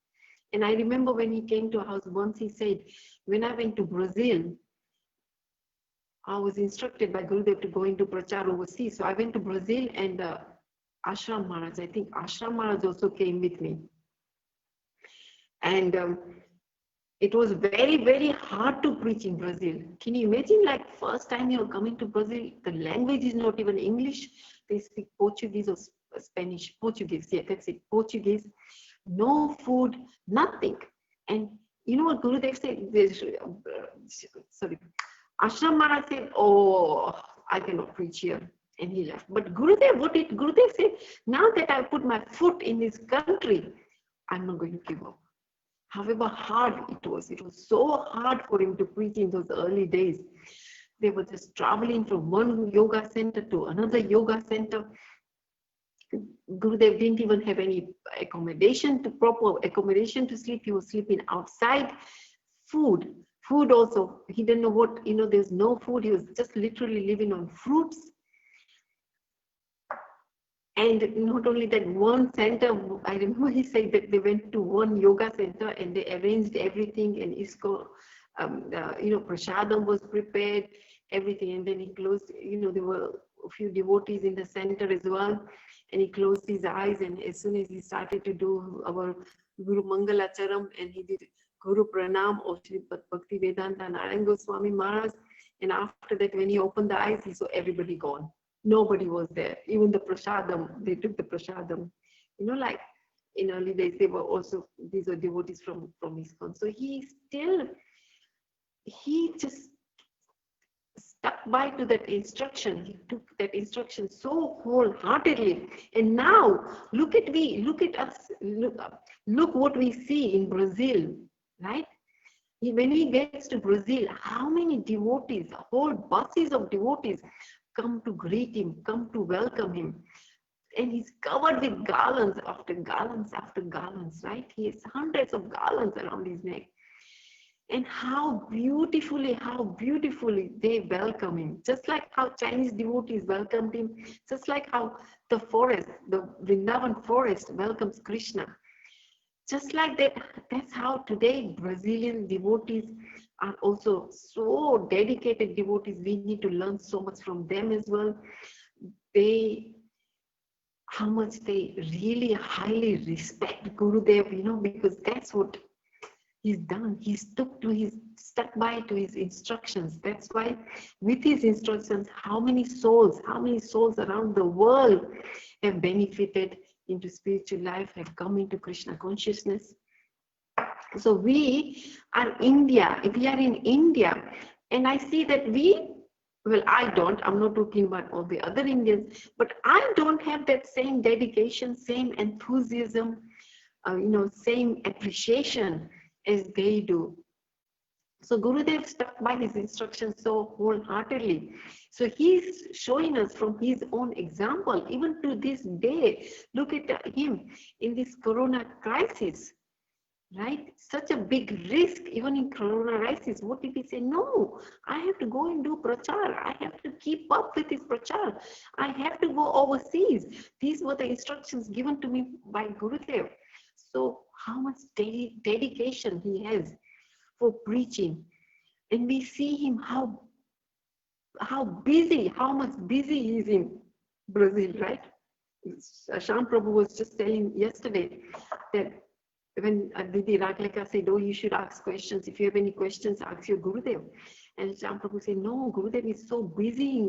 Speaker 2: And I remember when he came to our house once, he said, when I went to Brazil, I was instructed by Gurudev to go into Prachar overseas. So I went to Brazil, and Ashram Maharaj, I think Ashram Maharaj also came with me. And it was very, very hard to preach in Brazil. Can you imagine, like, first time you're coming to Brazil, the language is not even English. They speak Portuguese or Spanish. Portuguese, yeah, that's it, Portuguese. No food, nothing. And you know what Gurudev said? Sorry. Ashram Maharaj said, oh, I cannot preach here. And he left. But Gurudev, what did Gurudev say? Now that I put my foot in this country, I'm not going to give up. However hard it was so hard for him to preach in those early days. They were just traveling from one yoga center to another yoga center. Gurudev didn't even have any proper accommodation to sleep. He was sleeping outside. Food also, he didn't know what, there's no food. He was just literally living on fruits. And not only that, one center, I remember he said that they went to one yoga center and they arranged everything, and prasadam was prepared, everything. And then he closed, there were a few devotees in the center as well. And he closed his eyes, and as soon as he started to do our Guru Mangalacharam, and he did Guru Pranam of Sri Bhakti Vedanta Narayan Goswami Maharaj. And after that, when he opened the eyes, he saw everybody gone. Nobody was there. Even the prasadam, they took the prasadam. Like in early days, they were also, these are devotees from ISKCON. So he just stuck by to that instruction. He took that instruction so wholeheartedly. And now look at us, look what we see in Brazil, right? When he gets to Brazil, how many devotees, whole buses of devotees come to greet him, come to welcome him. And he's covered with garlands after garlands after garlands, right? He has hundreds of garlands around his neck. And how beautifully they welcome him. Just like how Chinese devotees welcomed him, just like how the forest, the Vrindavan forest welcomes Krishna. Just like that, that's how today Brazilian devotees are also so dedicated devotees. We need to learn so much from them as well. How much they really highly respect Gurudev, because that's what he's done. He's stuck by to his instructions. That's why with his instructions, how many souls around the world have benefited into spiritual life, have come into Krishna consciousness. So we are in India, and I see that I'm not talking about all the other Indians, but I don't have that same dedication, same enthusiasm, same appreciation as they do. So Gurudev stuck by his instructions so wholeheartedly. So he's showing us from his own example, even to this day. Look at him in this corona crisis, right? Such a big risk, even in corona crisis. What did he say? No, I have to go and do prachar. I have to keep up with this prachar. I have to go overseas. These were the instructions given to me by Gurudev. So how much dedication he has for preaching. And we see him how much busy he is in Brazil, right? Sham Prabhu was just telling yesterday that when Didi Ragleka said, oh, you should ask questions. If you have any questions, ask your Gurudev. And Sham Prabhu said, no, Gurudev is so busy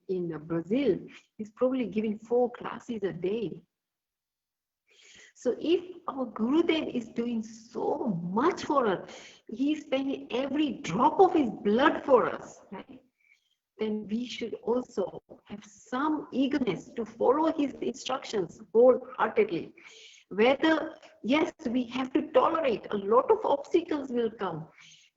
Speaker 2: in Brazil. He's probably giving 4 classes a day. So if our Gurudev is doing so much for us, he's spending every drop of his blood for us, right? Then we should also have some eagerness to follow his instructions wholeheartedly. Yes, we have to tolerate. A lot of obstacles will come.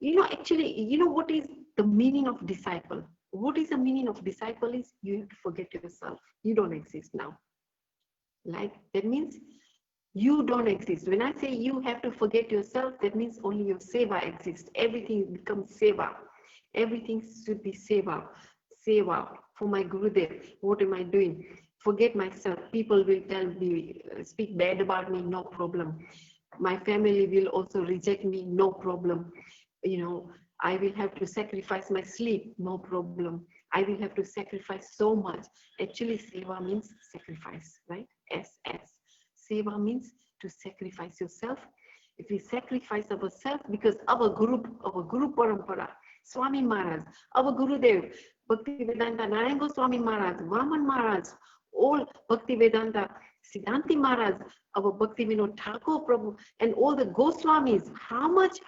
Speaker 2: What is the meaning of disciple? What is the meaning of disciple is you have to forget yourself. You don't exist now. Like, that means you don't exist. When I say you have to forget yourself, that means only your seva exists. Everything becomes seva. Everything should be seva. Seva for my Gurudev. What am I doing? Forget myself. People will tell me, speak bad about me, no problem. My family will also reject me, no problem. I will have to sacrifice my sleep, no problem. I will have to sacrifice so much. Actually, seva means sacrifice, right? SS. Seva means to sacrifice yourself. If we sacrifice ourselves, because our Guru Parampara, Swami Maharaj, our Gurudev, Bhaktivedanta Narayan Goswami Maharaj, Vaman Maharaj, all Bhaktivedanta Siddhanti Maharaj, our Bhaktivinoda Thakur Prabhu, and all the Goswamis, how much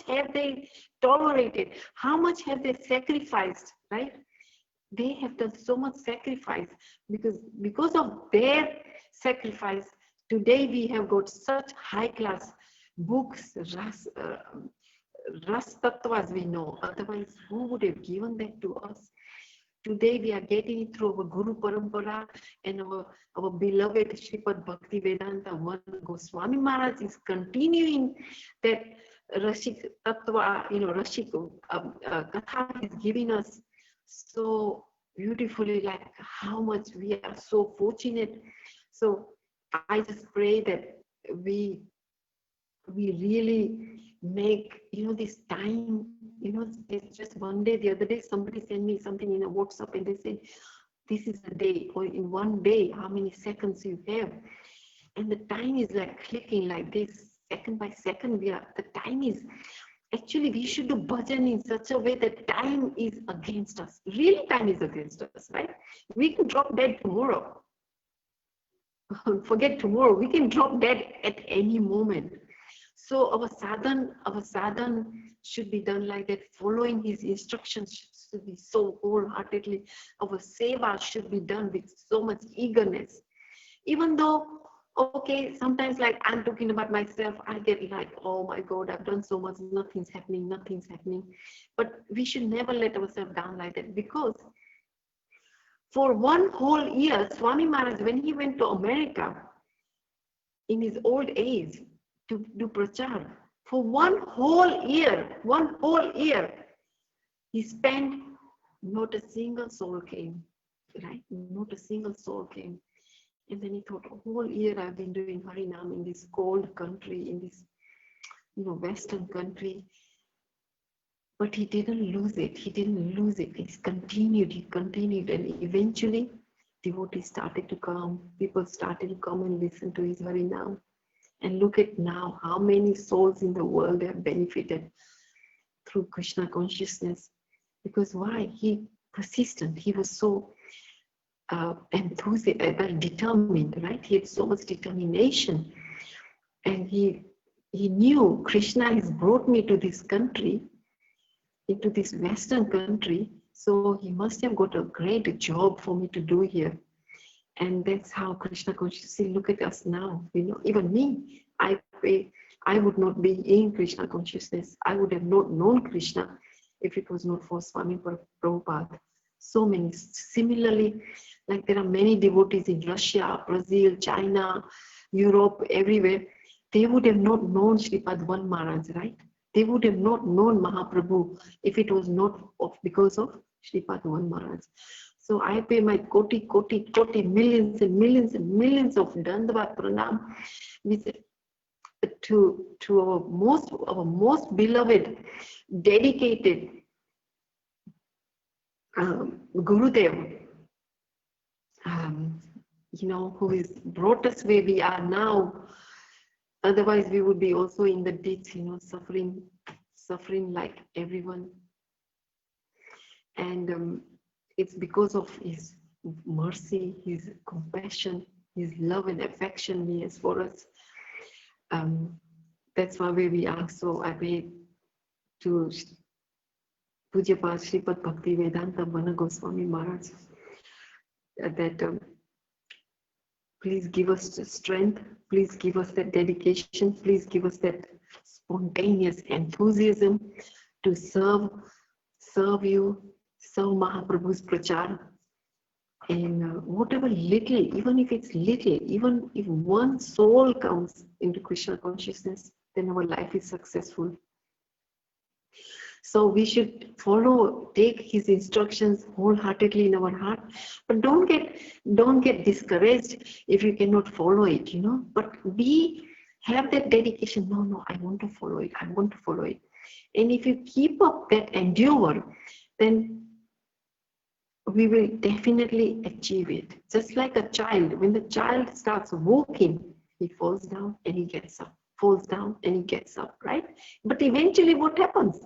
Speaker 2: have they tolerated? How much have they sacrificed, right? They have done so much sacrifice because of their sacrifice. Today we have got such high class books, Ras Tattvas we know. Otherwise, who would have given that to us? Today we are getting it through our Guru Parampara and our beloved Shripad Bhaktivedanta Goswami Maharaj is continuing that Rashik Tattva, Rashik Katha is giving us so beautifully, like how much we are so fortunate. So I just pray that we really make this time. It's just one day. The other day somebody sent me something in a WhatsApp and they said, this is a day, or in one day how many seconds you have, and the time is like clicking like this, second by second. The time is actually, we should do bhajan in such a way that time is against us. Really, time is against us, right? We can drop dead tomorrow. Forget tomorrow. We can drop dead at any moment. So our sadhan should be done like that, following his instructions should be so wholeheartedly. Our seva should be done with so much eagerness. Even though, okay, sometimes like I'm talking about myself, I get like, oh my God, I've done so much, nothing's happening, nothing's happening. But we should never let ourselves down like that, because for one whole year, Swami Maharaj, when he went to America in his old age to do prachar, for one whole year, he spent, not a single soul came, right? Not a single soul came. And then he thought, a whole year I've been doing Harinam in this cold country, in this, Western country. But he didn't lose it. He didn't lose it. He continued. And eventually, devotees started to come. People started to come and listen to his Harinam. And look at now, how many souls in the world have benefited through Krishna consciousness. Because why? He persistent. He was so enthusiastic, determined, right? He had so much determination. And he knew Krishna has brought me to this country, into this Western country, so he must have got a great job for me to do here. And that's how Krishna consciousness, look at us now, even me, I would not be in Krishna consciousness. I would have not known Krishna if it was not for Swami Prabhupada. So many, similarly, like there are many devotees in Russia, Brazil, China, Europe, everywhere. They would have not known Sripad Van Maharaj, right? They would have not known Mahaprabhu if it was not because of Sripad Van Maharaj. So I pay my koti, millions and millions and millions of Dandavat Pranam to our most beloved, dedicated Gurudev, who has brought us where we are now. Otherwise, we would be also in the ditch, suffering like everyone. And it's because of his mercy, his compassion, his love and affection he has for us. That's why where we are. So I pray to Pujyapad Sripad Bhakti Vedanta Vana Goswami Maharaj that please give us the strength, please give us that dedication, please give us that spontaneous enthusiasm to serve you, serve Mahaprabhu's prachar. And whatever little, even if it's little, even if one soul comes into Krishna consciousness, then our life is successful. So we should take his instructions wholeheartedly in our heart, but don't get discouraged if you cannot follow it, But we have that dedication. No, I want to follow it. I want to follow it. And if you keep up that endeavor, then we will definitely achieve it. Just like a child, when the child starts walking, he falls down and he gets up, falls down and he gets up, right? But eventually what happens?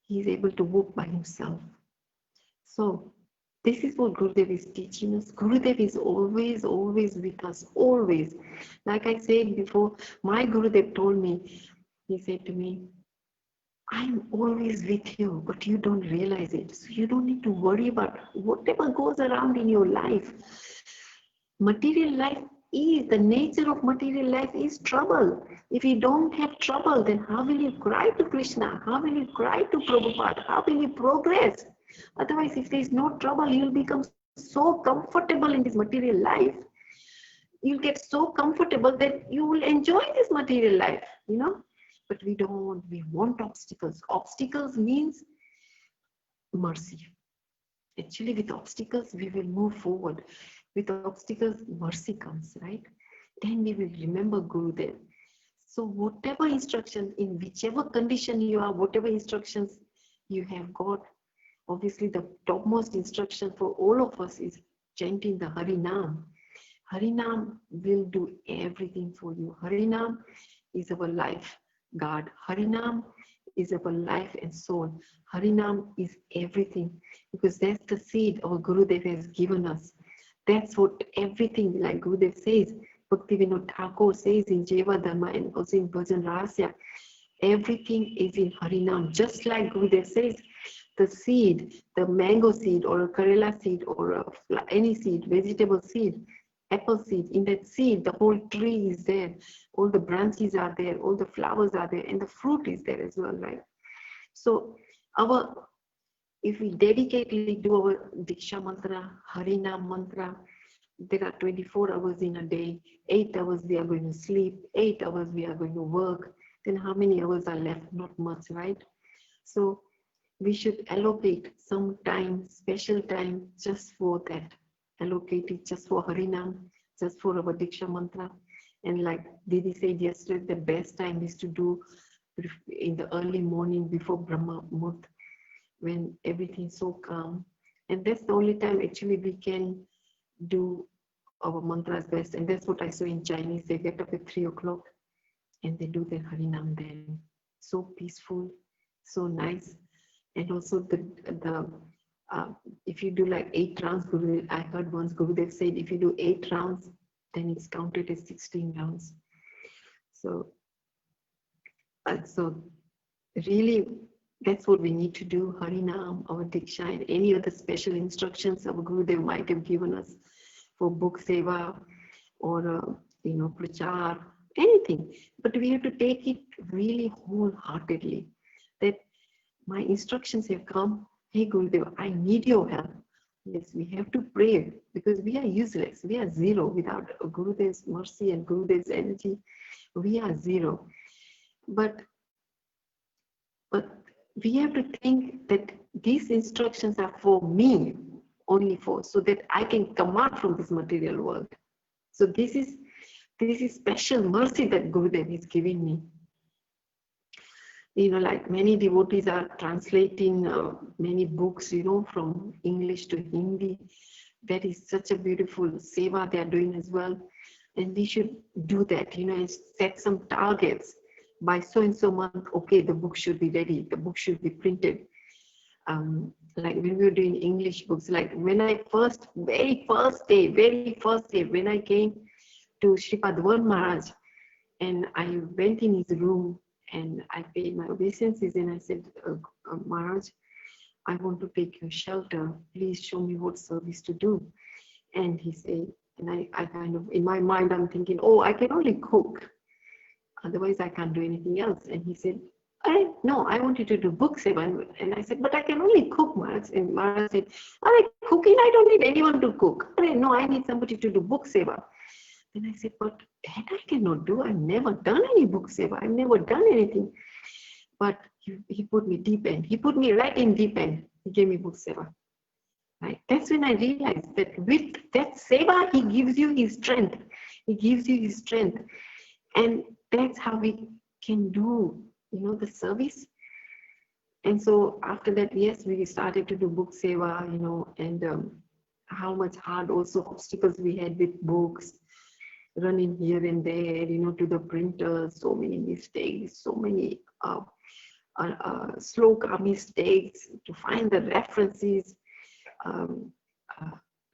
Speaker 2: He is able to walk by himself. So this is what Gurudev is teaching us. Gurudev is always with us, always. Like I said before, my Gurudev told me, he said to me, I'm always with you, but you don't realize it. So you don't need to worry about whatever goes around in your life. Material life is, the nature of material life is trouble. If you don't have trouble, then how will you cry to Krishna? How will you cry to Prabhupada? How will you progress? Otherwise, if there is no trouble, you'll become so comfortable in this material life. You'll get so comfortable that you will enjoy this material life, But we don't. We want obstacles. Obstacles means mercy. Actually, with obstacles, we will move forward. With obstacles, mercy comes, right? Then we will remember Gurudev. So whatever instruction, in whichever condition you are, whatever instructions you have got, obviously the topmost instruction for all of us is chanting the Harinam. Harinam will do everything for you. Harinam is our life, God. Harinam is our life and soul. Harinam is everything, because that's the seed our Gurudev has given us. That's what everything, like Gurudev says, Bhaktivinoda Thakur says in Jeva Dharma and also in Bhajan Rahasya, everything is in Harinam. Just like Gurudev says, the seed, the mango seed or a Karela seed or any seed, vegetable seed, apple seed, in that seed, the whole tree is there. All the branches are there, all the flowers are there, and the fruit is there as well, right? So if we dedicatedly do our Diksha mantra, Harinam mantra, there are 24 hours in a day, 8 hours we are going to sleep, 8 hours we are going to work, then how many hours are left? Not much, right? So we should allocate some time, special time just for that. Allocate it just for Harinam, just for our Diksha mantra. And like Didi said yesterday, the best time is to do in the early morning before Brahma Muhurt, when everything's so calm. And that's the only time actually we can do our mantras best. And that's what I saw in Chinese. They get up at 3 o'clock and they do their Harinam then. So peaceful, so nice. And also if you do like 8 rounds, I heard once Gurudev said, if you do 8 rounds, then it's counted as 16 rounds. So really, that's what we need to do. Harinam, our Diksha, and any other special instructions our Gurudev might have given us for book seva or prachar, anything. But we have to take it really wholeheartedly. That my instructions have come. Hey Gurudev, I need your help. Yes, we have to pray because we are useless. We are zero without Gurudev's mercy and Gurudev's energy. We are zero. But we have to think that these instructions are for me, only so that I can come out from this material world. So this is special mercy that Gurudev is giving me. Like many devotees are translating many books, from English to Hindi. That is such a beautiful seva they are doing as well. And we should do that, and set some targets. By so and so month, okay, the book should be ready, the book should be printed. Like when we were doing English books, like when I very first day, when I came to Sripad Maharaj, and I went in his room and I paid my obeisances and I said, Maharaj, I want to take your shelter. Please show me what service to do. And he said, and I kind of, in my mind, I'm thinking, oh, I can only cook. Otherwise, I can't do anything else. And he said, no, I want you to do book seva. And I said, but I can only cook, Maharaj. And Maharaj said, cooking, I don't need anyone to cook. No, I need somebody to do book seva. Then I said, but that I cannot do. I've never done any book seva. I've never done anything. But he put me deep end. He put me right in deep end. He gave me book seva. Right? That's when I realized that with that seva, he gives you his strength. He gives you his strength. And that's how we can do, the service. And so after that, yes, we started to do book seva, and how much hard also obstacles we had with books, running here and there, to the printers, so many mistakes, so many sloka mistakes, to find the references,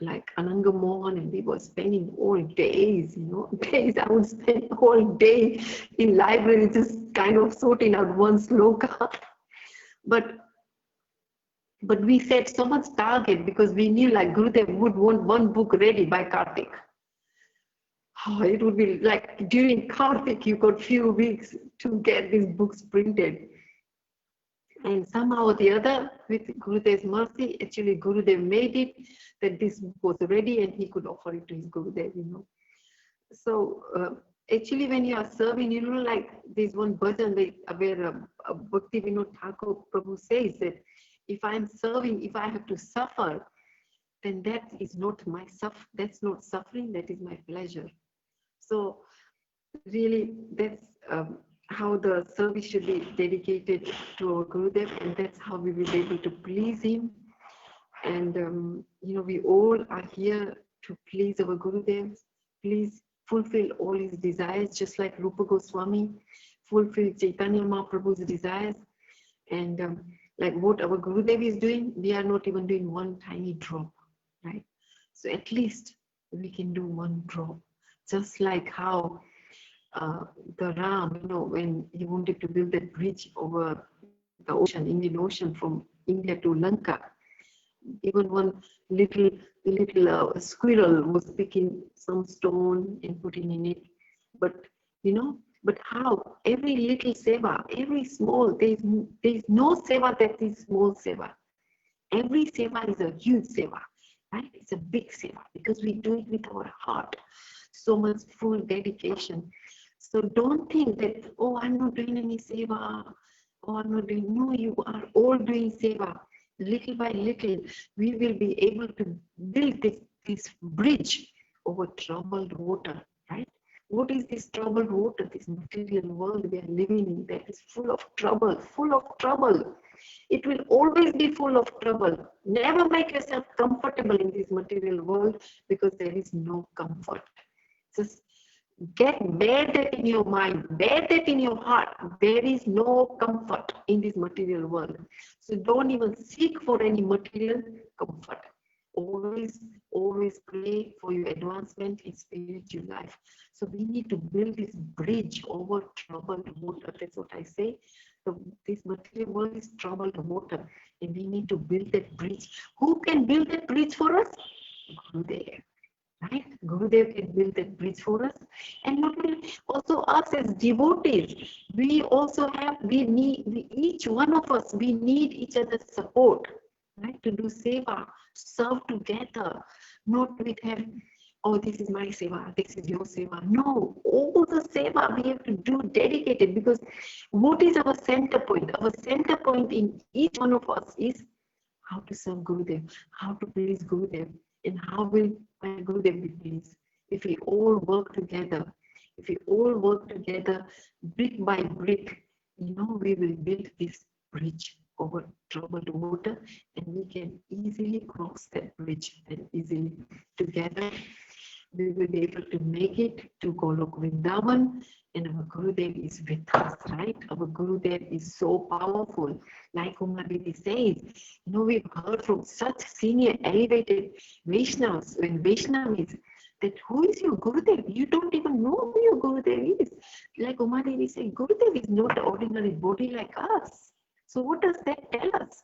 Speaker 2: like Ananga Mohan, and we were spending all days, days. I would spend all day in library just kind of sorting out one sloka. But we set so much target because we knew like Gurudev would want one book ready by Kartik. Oh, it would be like during Kartik, you got few weeks to get these books printed. And somehow or the other, with Gurudev's mercy, actually Gurudev made it that this book was ready and he could offer it to his Gurudev, So actually when you are serving, like there's one bhajan where Bhaktivinoda Thakur Prabhu says that if I'm serving, if I have to suffer, then that is not my that's not suffering, that is my pleasure. So really that's how the service should be dedicated to our Gurudev, and that's how we will be able to please him. And we all are here to please our Gurudev. Please fulfill all his desires, just like Rupa Goswami fulfilled Chaitanya Mahaprabhu's desires. And like what our Gurudev is doing, we are not even doing one tiny drop, right? So at least we can do one drop. Just like how the Ram, when he wanted to build that bridge over the ocean, Indian Ocean, from India to Lanka, even one little squirrel was picking some stone and putting in it. But but how every little seva, every small, there's no seva that is small seva. Every seva is a huge seva, right? It's a big seva because we do it with our heart, so much full dedication. So don't think that, oh, I'm not doing any seva, oh, I'm not doing. No, you are all doing seva. Little by little, we will be able to build this bridge over troubled water, right? What is this troubled water? This material world we are living in that is full of trouble, full of trouble. It will always be full of trouble. Never make yourself comfortable in this material world because there is no comfort. Just bear that in your mind, bear that in your heart. There is no comfort in this material world. So don't even seek for any material comfort. Always pray for your advancement in spiritual life. So we need to build this bridge over troubled water. That's what I say. So this material world is troubled water, and we need to build that bridge. Who can build that bridge for us? Gurudev. Right? Gurudev can build that bridge for us. And not only, also us as devotees, we also have, each one of us, we need each other's support, right? To do seva, serve together, not with him, oh, this is my seva, this is your seva. No, all the seva we have to do dedicated, because what is our center point? Our center point in each one of us is how to serve Gurudev, how to please Gurudev, and how will my Gurudev be pleased. If we all work together, brick by brick, we will build this bridge over troubled water, and we can easily cross that bridge, and easily together we will be able to make it to Golok Vrindavan, and our Gurudev is with us, right? Our Gurudev is so powerful. Like Umadidi says, we've heard from such senior elevated Vaishnavas, when Vaishnavis, that who is your Gurudev? You don't even know who your Gurudev is. Like Umadidi said, Gurudev is not an ordinary body like us. So what does that tell us?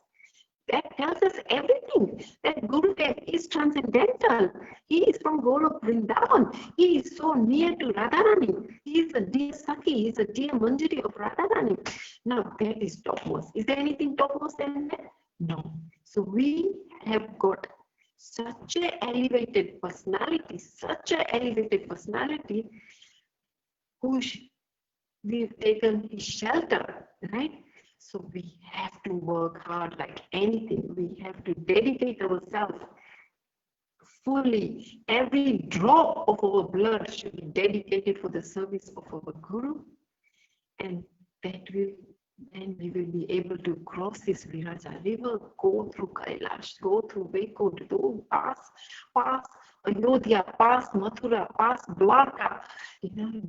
Speaker 2: That tells us everything. That Gurudev is transcendental. He is from Golok Vrindavan. He is so near to Radharani. He is a dear Sakhi. He is a dear Manjari of Radharani. Now that is topmost. Is there anything topmost than that? No. So we have got such an elevated personality, we've taken his shelter, right? So we have to work hard like anything. We have to dedicate ourselves fully. Every drop of our blood should be dedicated for the service of our Guru, and then we will be able to cross this Viraja river, go through Kailash, go through Vaikunth, pass Ayodhya, pass Mathura, pass Dwarka,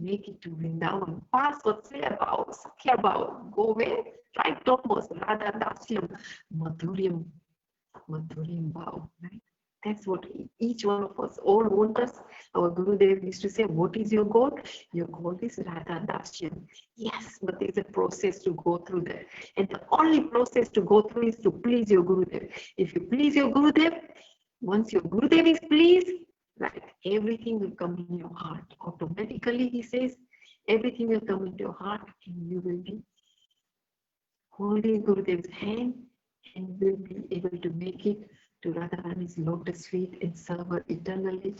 Speaker 2: make it to Vrindavan, pass Vatsalya, Sakhya, go where? Right topmost, Radha Dasyam, Madhuryam Bhav, right? That's what each one of us all want us. Our Gurudev used to say, what is your goal? Your goal is Radha Dasyam. Yes, but there's a process to go through that. And the only process to go through is to please your Gurudev. If you please your Gurudev, once your Gurudev is pleased, right, everything will come in your heart. Automatically, he says, everything will come into your heart, and you will be holding Gurudev's hand, and will be able to make it to Radharani's lotus feet and serve her eternally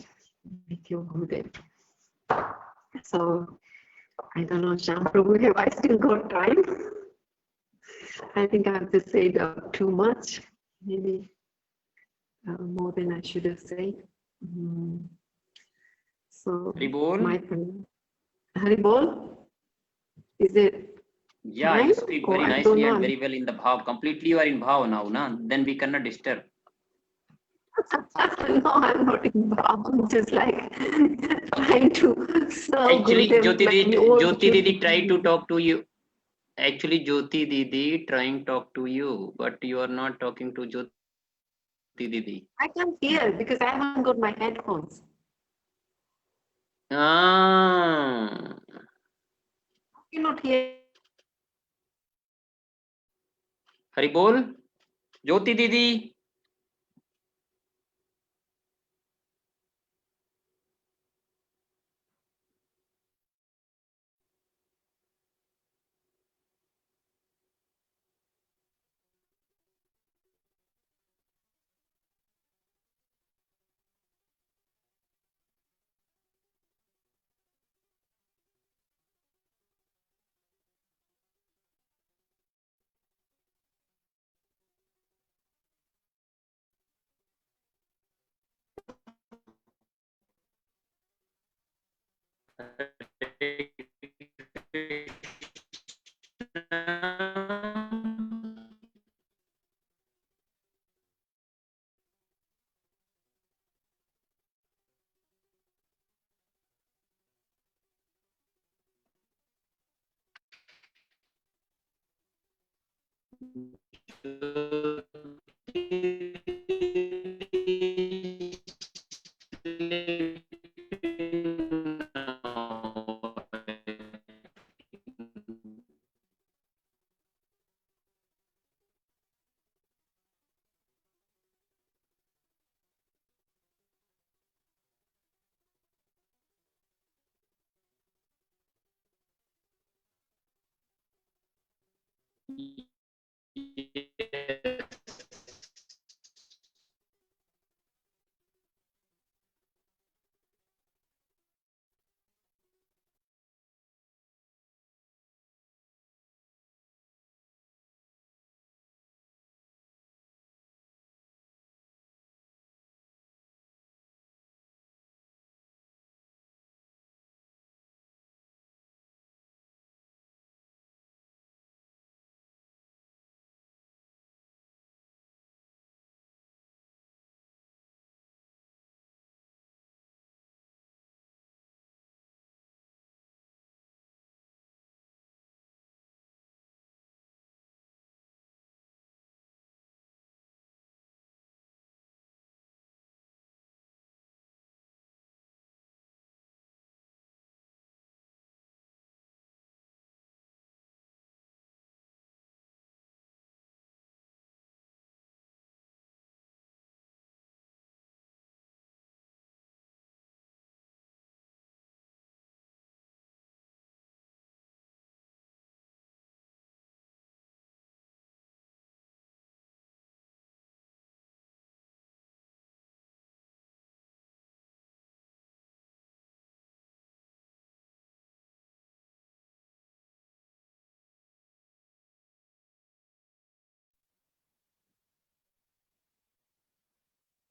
Speaker 2: with your Gurudev. So, I don't know, Shyam Prabhu, have I still got time? I think I've just said too much, maybe more than I should have said. So,
Speaker 1: Haribol?
Speaker 2: my friend, Haribol, is it?
Speaker 1: Yeah, you speak very nicely and very well in the bhav. Completely you are in bhav now, na? Then we cannot disturb.
Speaker 2: No, I'm not in bhav. I'm just like trying to serve.
Speaker 1: Actually,
Speaker 2: Gurudev,
Speaker 1: Jyoti Didi tried to talk to you. Actually, Jyoti Didi trying to talk to you, but you are not talking to Jyoti Didi.
Speaker 2: I can't hear because I haven't got my headphones. Cannot hear.
Speaker 1: Hari बोल ज्योति दीदी।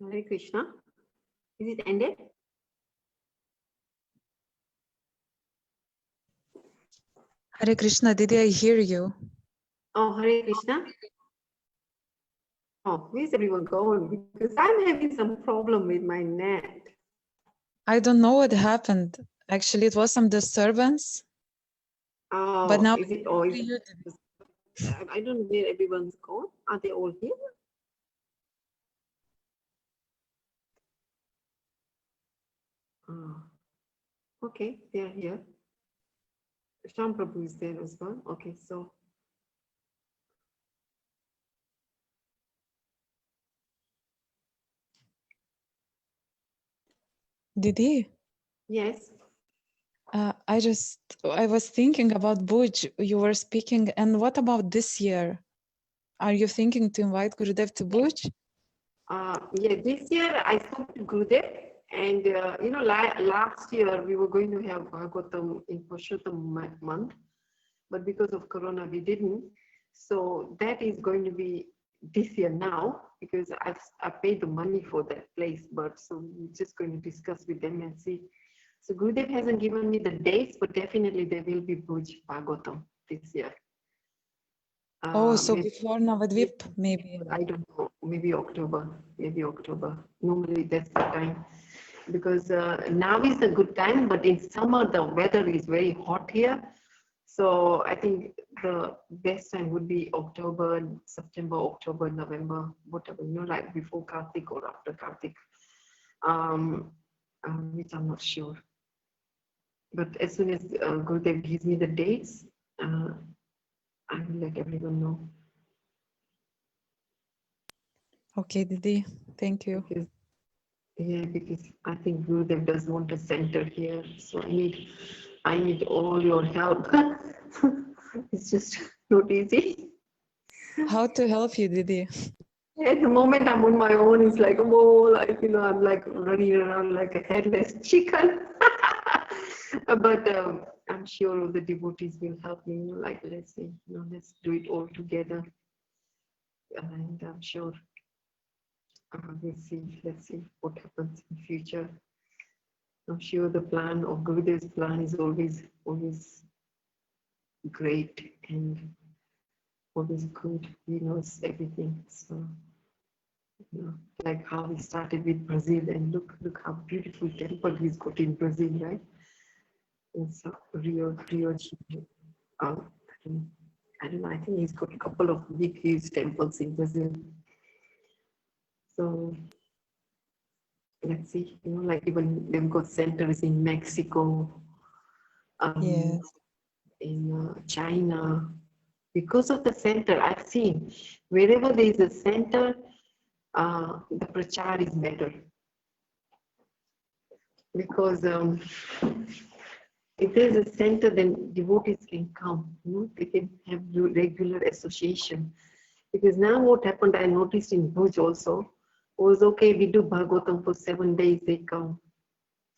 Speaker 2: Hare Krishna. Is it ended?
Speaker 4: Hare Krishna, Didi, I hear you.
Speaker 2: Oh, Hare Krishna. Oh, where's everyone going? Because I'm having some problem with my net.
Speaker 4: I don't know what happened. Actually, it was some disturbance,
Speaker 2: Oh,
Speaker 4: but now
Speaker 2: is it? Oh,
Speaker 4: I
Speaker 2: is
Speaker 4: hear you.
Speaker 2: it, I don't know where everyone's gone. Are they all here? Oh, okay, they are here. Sham Prabhu is there as well. Okay, so
Speaker 4: Didi,
Speaker 2: yes.
Speaker 4: I was thinking about Bhuj. You were speaking, and what about this year? Are you thinking to invite Gurudev to Bhuj?
Speaker 2: Yeah, this year I spoke to Gurudev, and last year we were going to have Bhagavatam in Purushottam month, but because of Corona we didn't. So that is going to be this year now because I paid the money for that place, but so we're just going to discuss with them and see. So Gurudev hasn't given me the dates, but definitely there will be Bhuj Bhagavatam this year.
Speaker 4: Oh, so
Speaker 2: Maybe,
Speaker 4: before Navadvip, maybe.
Speaker 2: I don't know, maybe October, maybe October. Normally that's the time because now is a good time, but in summer the weather is very hot here. So I think the best time would be October, September, October, November, whatever, like before Kartik or after Kartik, which I'm not sure. But as soon as Gurudev gives me the dates, I will let everyone know.
Speaker 4: Okay, Didi, thank you.
Speaker 2: Because I think Gurudev does want a center here, so I need all your help. It's just not easy.
Speaker 4: How to help you, Didi?
Speaker 2: At the moment I'm on my own, it's like, oh, like, I'm like running around like a headless chicken. But I'm sure all the devotees will help me, like, let's say, let's do it all together. And I'm sure let's see what happens in future. I'm sure the plan of Gurudev's plan is always great and always good. He knows everything. So, like how he started with Brazil, and look how beautiful temple he's got in Brazil, right? It's Rio de Janeiro. I don't know. I think he's got a couple of big, huge temples in Brazil. So let's see. Like even they've got centers in Mexico,
Speaker 4: Yes.
Speaker 2: in China. Because of the center, I've seen wherever there is a center, the prachar is better. Because if there's a center, then devotees can come. They can have regular association. Because now what happened, I noticed in Bhuj also, was okay, we do Bhagavatam for 7 days, they come.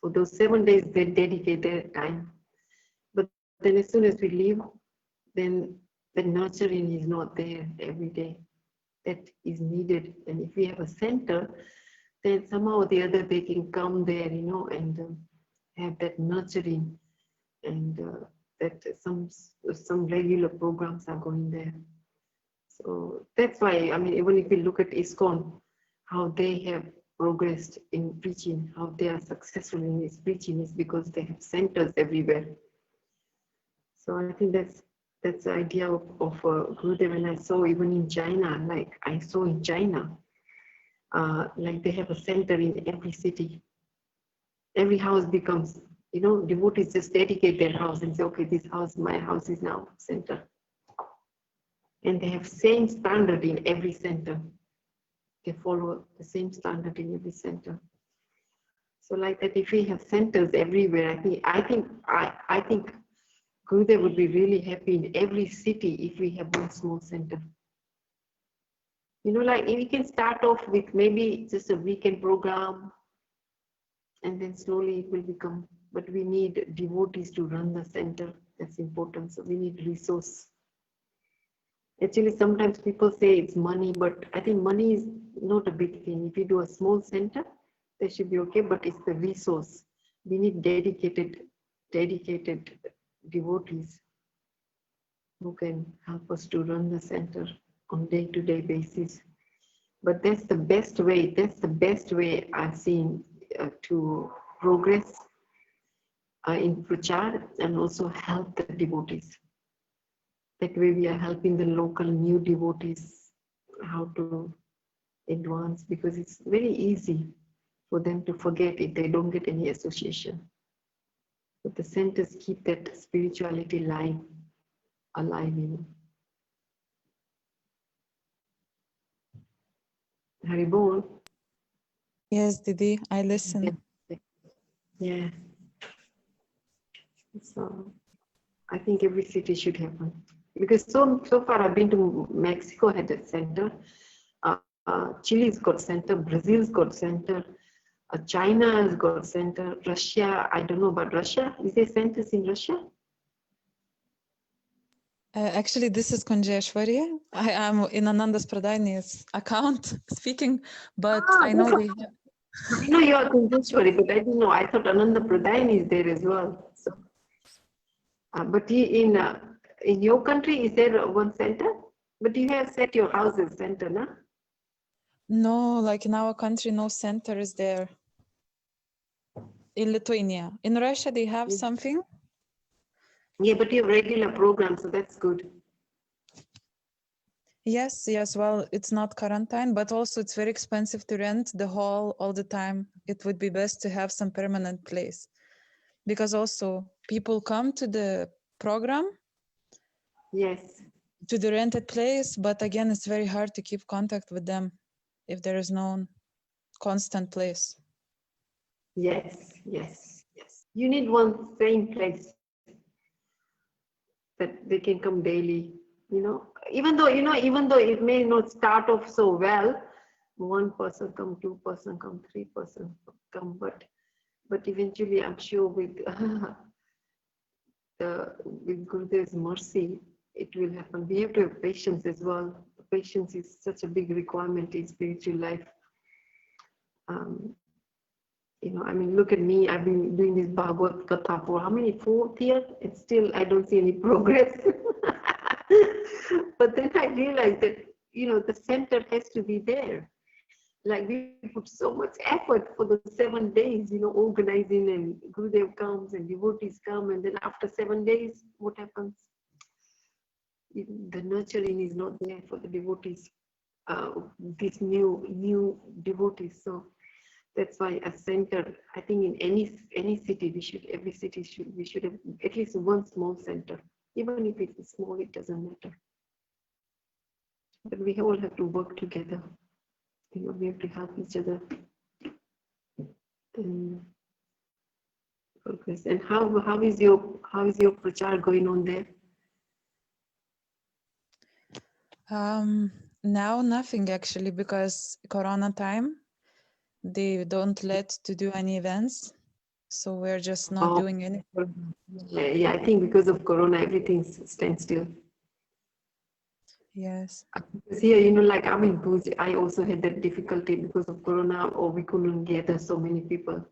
Speaker 2: For those 7 days, they dedicate their time. But then as soon as we leave, then the nurturing is not there every day. That is needed. And if we have a center, then somehow or the other they can come there, and have that nurturing, and that some regular programs are going there. So that's why, I mean, even if you look at ISKCON, how they have progressed in preaching, how they are successful in this preaching is because they have centers everywhere. So I think that's the idea of Gurudev. And I saw even in China, like I saw in China, like they have a center in every city. Every house becomes, devotees just dedicate their house and say, okay, this house, my house is now center. And they have same standard in every center. They follow the same standard in every center. So like that, if we have centers everywhere, I think Gurudev would be really happy in every city if we have one small center. Like we can start off with maybe just a weekend program, and then slowly it will become, but we need devotees to run the center. That's important. So we need resource. Actually, sometimes people say it's money, but I think money is not a big thing. If you do a small center, they should be okay, but it's the resource. We need dedicated devotees who can help us to run the center on day-to-day basis. But that's the best way I've seen to progress in prachar and also help the devotees. That way we are helping the local new devotees how to advance, because it's very easy for them to forget if they don't get any association. But the centers keep that spirituality alive. Haribol.
Speaker 4: Yes, Didi, I listen.
Speaker 2: Yeah. So I think every city should have one. Because so far I've been to Mexico, had a center. Chile's got center. Brazil's got center. China has got center. Russia, I don't know about Russia. Is there centers in Russia?
Speaker 4: Actually, this is Kunjeshwari. I am in Anandas Pradhani's account speaking, but I know they have.
Speaker 2: I know you are Kunjeshwari, but I didn't know. I thought Ananda Pradhan is there as well. So, but in your country, is there one center? But you have set your house as center, no?
Speaker 4: No, like in our country, no center is there. In Lithuania. In Russia, they have something.
Speaker 2: Yeah, but you have regular programs, so that's good.
Speaker 4: Yes. Well, it's not quarantine, but also it's very expensive to rent the hall all the time. It would be best to have some permanent place, because also people come to the program,
Speaker 2: Yes,
Speaker 4: to the rented place, but again, it's very hard to keep contact with them if there is no constant place.
Speaker 2: yes, yes, yes. You need one same place that they can come daily, even though it may not start off so well, one person come, two person come, three person come, but eventually I'm sure with with Gurudev's mercy, it will happen. We have to have patience as well. Patience is such a big requirement in spiritual life. Um, I mean, look at me. I've been doing this Bhagavad Katha for how many? 4th year? And still, I don't see any progress. But then I realized that, the center has to be there. Like we put so much effort for the 7 days, organizing, and Gurudev comes and devotees come. And then after 7 days, what happens? The nurturing is not there for the devotees, these new devotees. So that's why a center, I think in any city, every city we should have at least one small center. Even if it's small, it doesn't matter. But we all have to work together. We have to help each other and progress. And how is your prachar going on there?
Speaker 4: Now nothing actually, because Corona time, they don't let to do any events, so we're just not doing anything.
Speaker 2: Yeah, I think because of Corona, everything stands still.
Speaker 4: Yes.
Speaker 2: Because here, like I'm in Bhuj, I also had that difficulty because of Corona, or we couldn't gather so many people.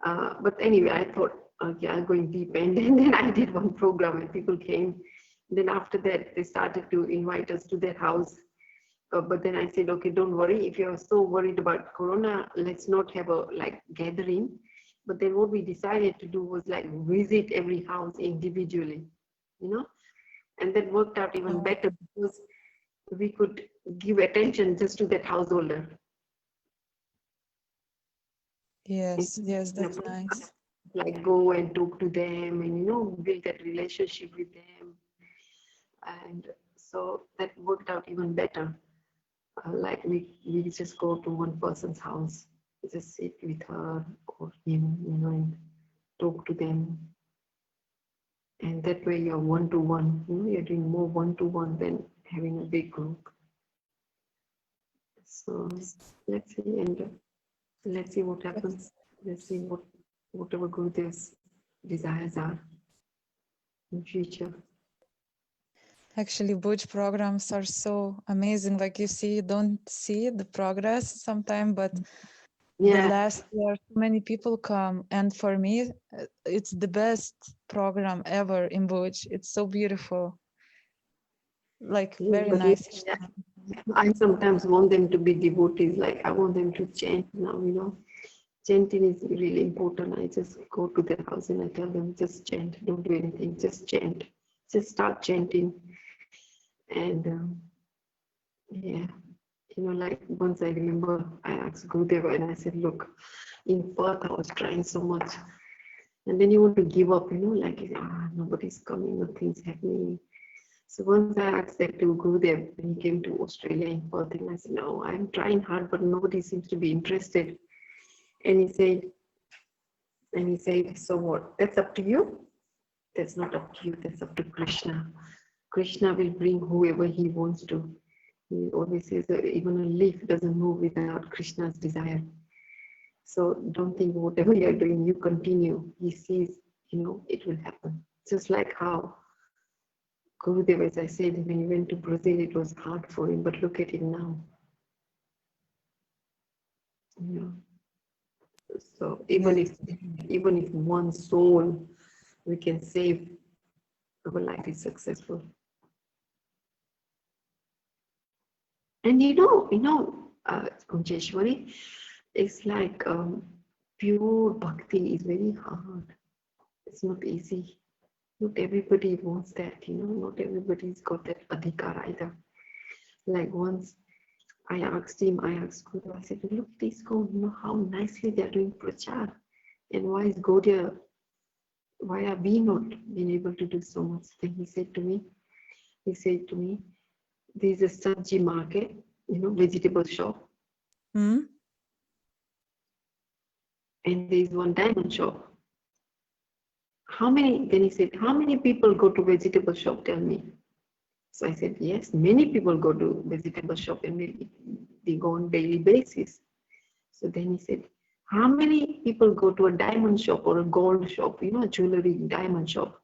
Speaker 2: But anyway, I thought, okay, I'm going deep, and then I did one program and people came. Then after that, they started to invite us to their house. But then I said, okay, don't worry. If you're so worried about Corona, let's not have a gathering. But then what we decided to do was visit every house individually, and that worked out even better because we could give attention just to that householder.
Speaker 4: Yes, that's nice.
Speaker 2: Go and talk to them and, build that relationship with them. And so that worked out even better. We just go to one person's house, just sit with her or him, and talk to them. And that way you're one-to-one, you're doing more one-to-one than having a big group. So let's see, and let's see what happens. Let's see whatever Gurudev's desires are in future.
Speaker 4: Actually, Bhuj programs are so amazing. Like you don't see the progress sometimes, but the last year, so many people come. And for me, it's the best program ever in Bhuj. It's so beautiful. Very nice.
Speaker 2: I sometimes want them to be devotees. I want them to chant now, Chanting is really important. I just go to their house and I tell them, just chant, don't do anything, just chant. Just start chanting. And once I remember, I asked Gurudev and I said, look, in Perth, I was trying so much. And then you want to give up, nobody's coming, nothing's happening. So once I asked that to Gurudev, when he came to Australia in Perth, and I said, no, I'm trying hard, but nobody seems to be interested. And he said, so what? That's up to you? That's not up to you, that's up to Krishna. Krishna will bring whoever he wants to. He always says that even a leaf doesn't move without Krishna's desire. So don't think whatever you're doing, you continue. He sees, it will happen. Just like how Gurudev, as I said, when he went to Brazil, it was hard for him, but look at it now. So even if one soul we can save, our life is successful. And Kunjeshwari, it's like pure bhakti is very hard. It's not easy. Not everybody wants that, not everybody's got that adhikar either. Once I asked Guru, I said, look, these go, how nicely they're doing prachar. And why is Gaudiya why are we not being able to do so much? Then he said to me, there's a sabji market, vegetable shop,
Speaker 4: Hmm?
Speaker 2: and there's one diamond shop. Then he said, how many people go to vegetable shop? Tell me. So I said, yes, many people go to vegetable shop and they go on daily basis. So then he said, how many people go to a diamond shop or a gold shop, jewelry diamond shop?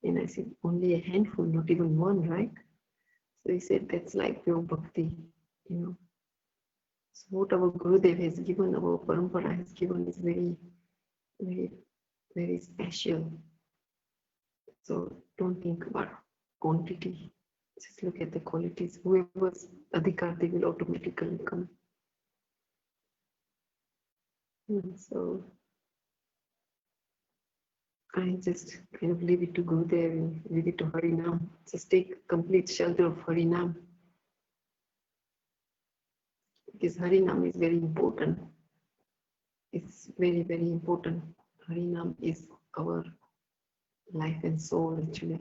Speaker 2: And I said, only a handful, not even one, right? So he said, that's like pure bhakti, So what our Gurudev has given, our parampara has given is very, very, very special. So don't think about quantity. Just look at the qualities. Whoever's adhikar, they will automatically come. So I just kind of leave it to Gurudev and leave it to Harinam. Just take complete shelter of Harinam. Because Harinam is very important. It's very, very important. Harinam is our life and soul actually.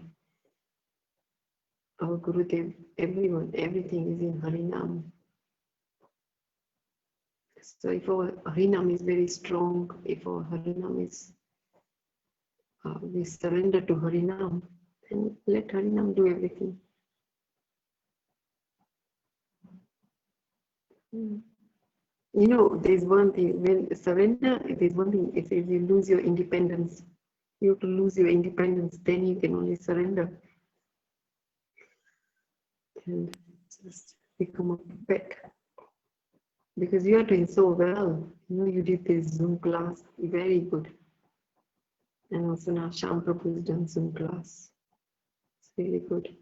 Speaker 2: Our Gurudev, everyone, everything is in Harinam. So if our Harinam is very strong, if our Harinam is, we surrender to Harinam, then let Harinam do everything. There's one thing, when surrender, there's one thing, if you lose your independence, you have to lose your independence, then you can only surrender. And just become a pet. Because you are doing so well. You did this Zoom class, very good. And also now Sham Prabhu has done Zoom class. It's really good.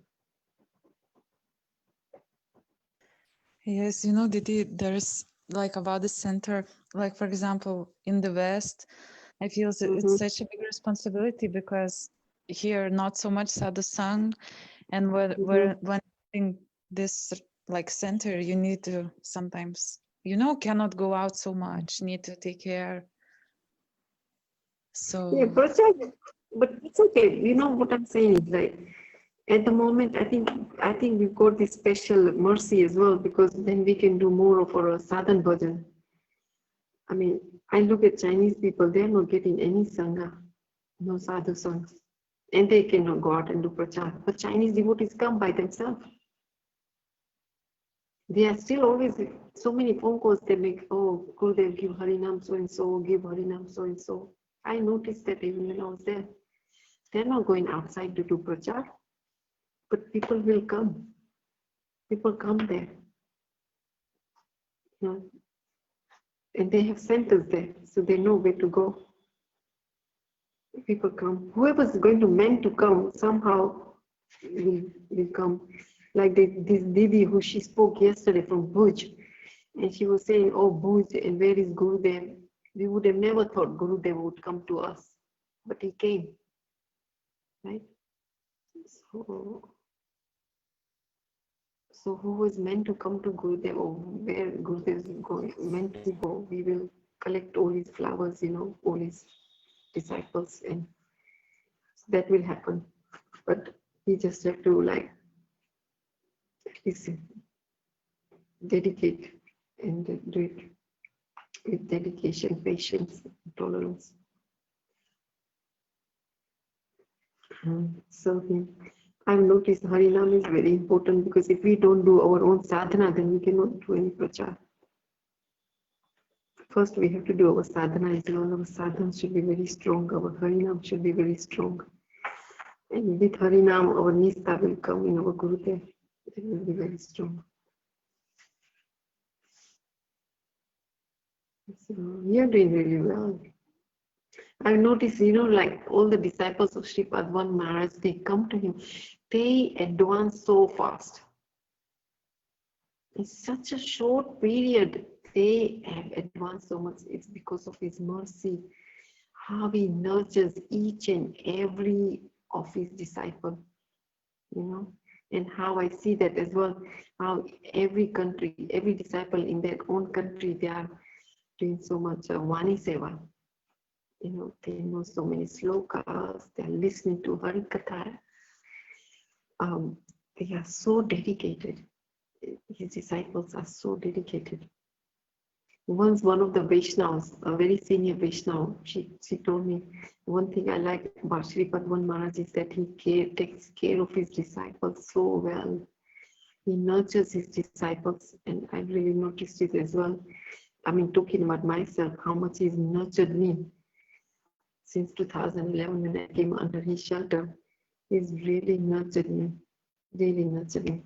Speaker 4: Yes, Didi, there's like about the center, like for example, in the West, I feel that it's such a big responsibility because here not so much sadhu sang, and when in this like center, you need to sometimes, cannot go out so much, need to take care. So
Speaker 2: yeah, but it's okay. What I'm saying is like at the moment, I think we've got this special mercy as well because then we can do more of our sadhan bhajan. I mean, I look at Chinese people; they're not getting any sangha, no sadhu sanghs, and they cannot go out and do prachar. But Chinese devotees come by themselves. They are still always so many phone calls they make. Oh, Gurudev, give Harinam so and so, give Harinam so and so. I noticed that even when I was there. They're not going outside to do prachar, but people will come. People come there. And they have centers there, so they know where to go. People come. Whoever's going to meant to come, somehow will come. Like this Didi who she spoke yesterday from Bhuj, and she was saying, oh, Bhuj, and where is Gurudev? We would have never thought Gurudev would come to us, but he came, right? So who was meant to come to Gurudev or where Gurudev is meant to go, we will collect all his flowers, all his disciples, and that will happen. But we just have to at least dedicate and do it with dedication, patience, tolerance. So I've noticed Harinam is very important because if we don't do our own sadhana, then we cannot do any prachar. First, we have to do our sadhana. Our sadhana should be very strong. Our Harinam should be very strong. And with Harinam, our Nistha will come in our Gurudev. It will be very strong. So we are doing really well. I've noticed, like all the disciples of Sripad Maharaj, they come to him, they advance so fast. In such a short period, they have advanced so much. It's because of his mercy, how he nurtures each and every of his disciple, and how I see that as well, how every country, every disciple in their own country, they are doing so much Vani Seva. they know so many slokas, they're listening to Harikatha. They are so dedicated. His disciples are so dedicated. Once one of the Vaishnavas, a very senior Vaishnava, she told me, one thing I like about Sripad Maharaj is that he takes care of his disciples so well. He nurtures his disciples, and I really noticed it as well. I mean, talking about myself, how much he's nurtured me since 2011 when I came under his shelter. He's really nurtured me, really nurtured me.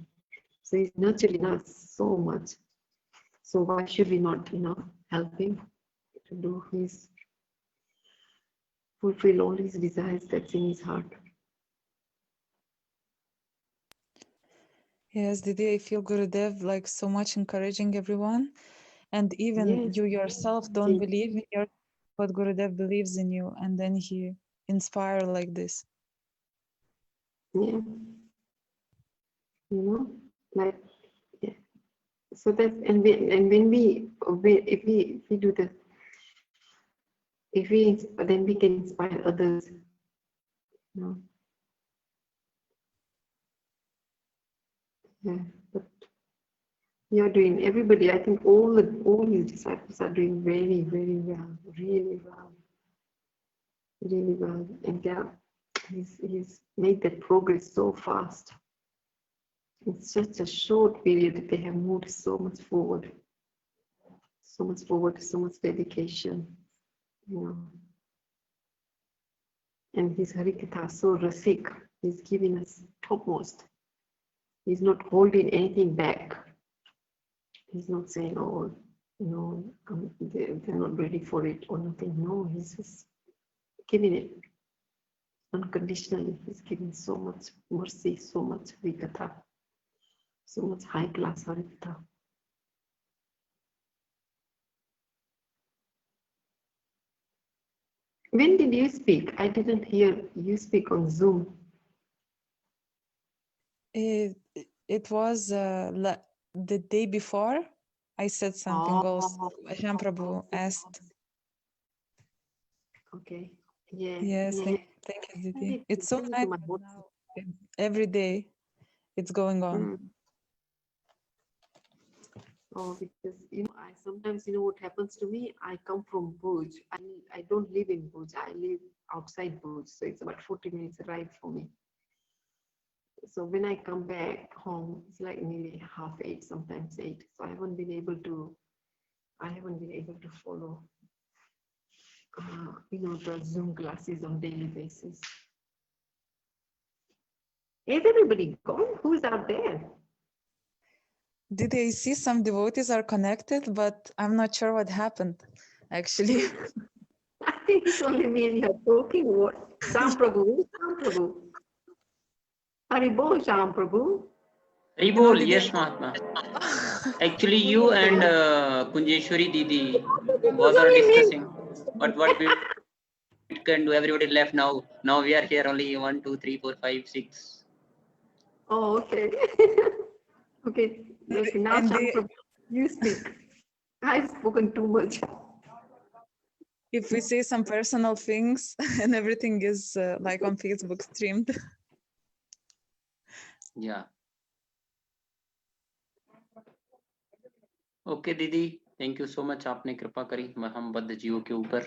Speaker 2: So he's nurturing us so much. So why should we not, help him to do fulfill all his desires that's in his heart?
Speaker 4: Yes, Didi, I feel Gurudev like so much encouraging everyone. And even
Speaker 2: Yes.
Speaker 4: you yourself don't believe in your, but Gurudev believes in you, and then he inspire like this.
Speaker 2: Yeah. Like, yeah. So that's, and when we if we do that, then we can inspire others. Yeah, but everybody, I think all his disciples are doing very, very well, really well, really well. And he's made that progress so fast. In such a short period that they have moved so much forward, so much dedication, And his Harikatha so rasik, he's giving us topmost. He's not holding anything back. He's not saying, oh, they're not ready for it or nothing. No, he's just giving it unconditionally. He's giving so much mercy, so much Harikatha, so much high class Harikatha. When did you speak? I didn't hear you speak on Zoom.
Speaker 4: It was the day before. I said something also. Ajahn Prabhu asked.
Speaker 2: Okay. Yeah.
Speaker 4: Yes,
Speaker 2: Yeah.
Speaker 4: thank you, Didi. It's so nice now. Every day it's going on.
Speaker 2: Oh, because I sometimes what happens to me. I come from Bhuj. I don't live in Bhuj. I live outside Bhuj, so it's about 40 minutes ride for me. So when I come back home, it's like nearly 7:30, sometimes 8. So I haven't been able to follow, the Zoom classes on daily basis. Is everybody gone? Who's out there?
Speaker 4: Did I see some devotees are connected, but I'm not sure what happened, actually.
Speaker 2: I think it's only me and you're talking. What? Sham Prabhu, Sham Prabhu. Hari Bol, Sham Prabhu.
Speaker 1: Hari Bol, yes, Mahatma. Actually, you and Kunjeshwari Didi both are discussing. But what we can do? Everybody left now. Now we are here only 1, 2, 3, 4, 5, 6.
Speaker 2: Oh, okay. Okay. Now Sham Prabhu, you speak. I've spoken too much.
Speaker 4: If we say some personal things and everything is like on Facebook streamed.
Speaker 1: Yeah. Okay, दीदी, thank you so much. आपने कृपा करी हम बद्ध जीवों के ऊपर.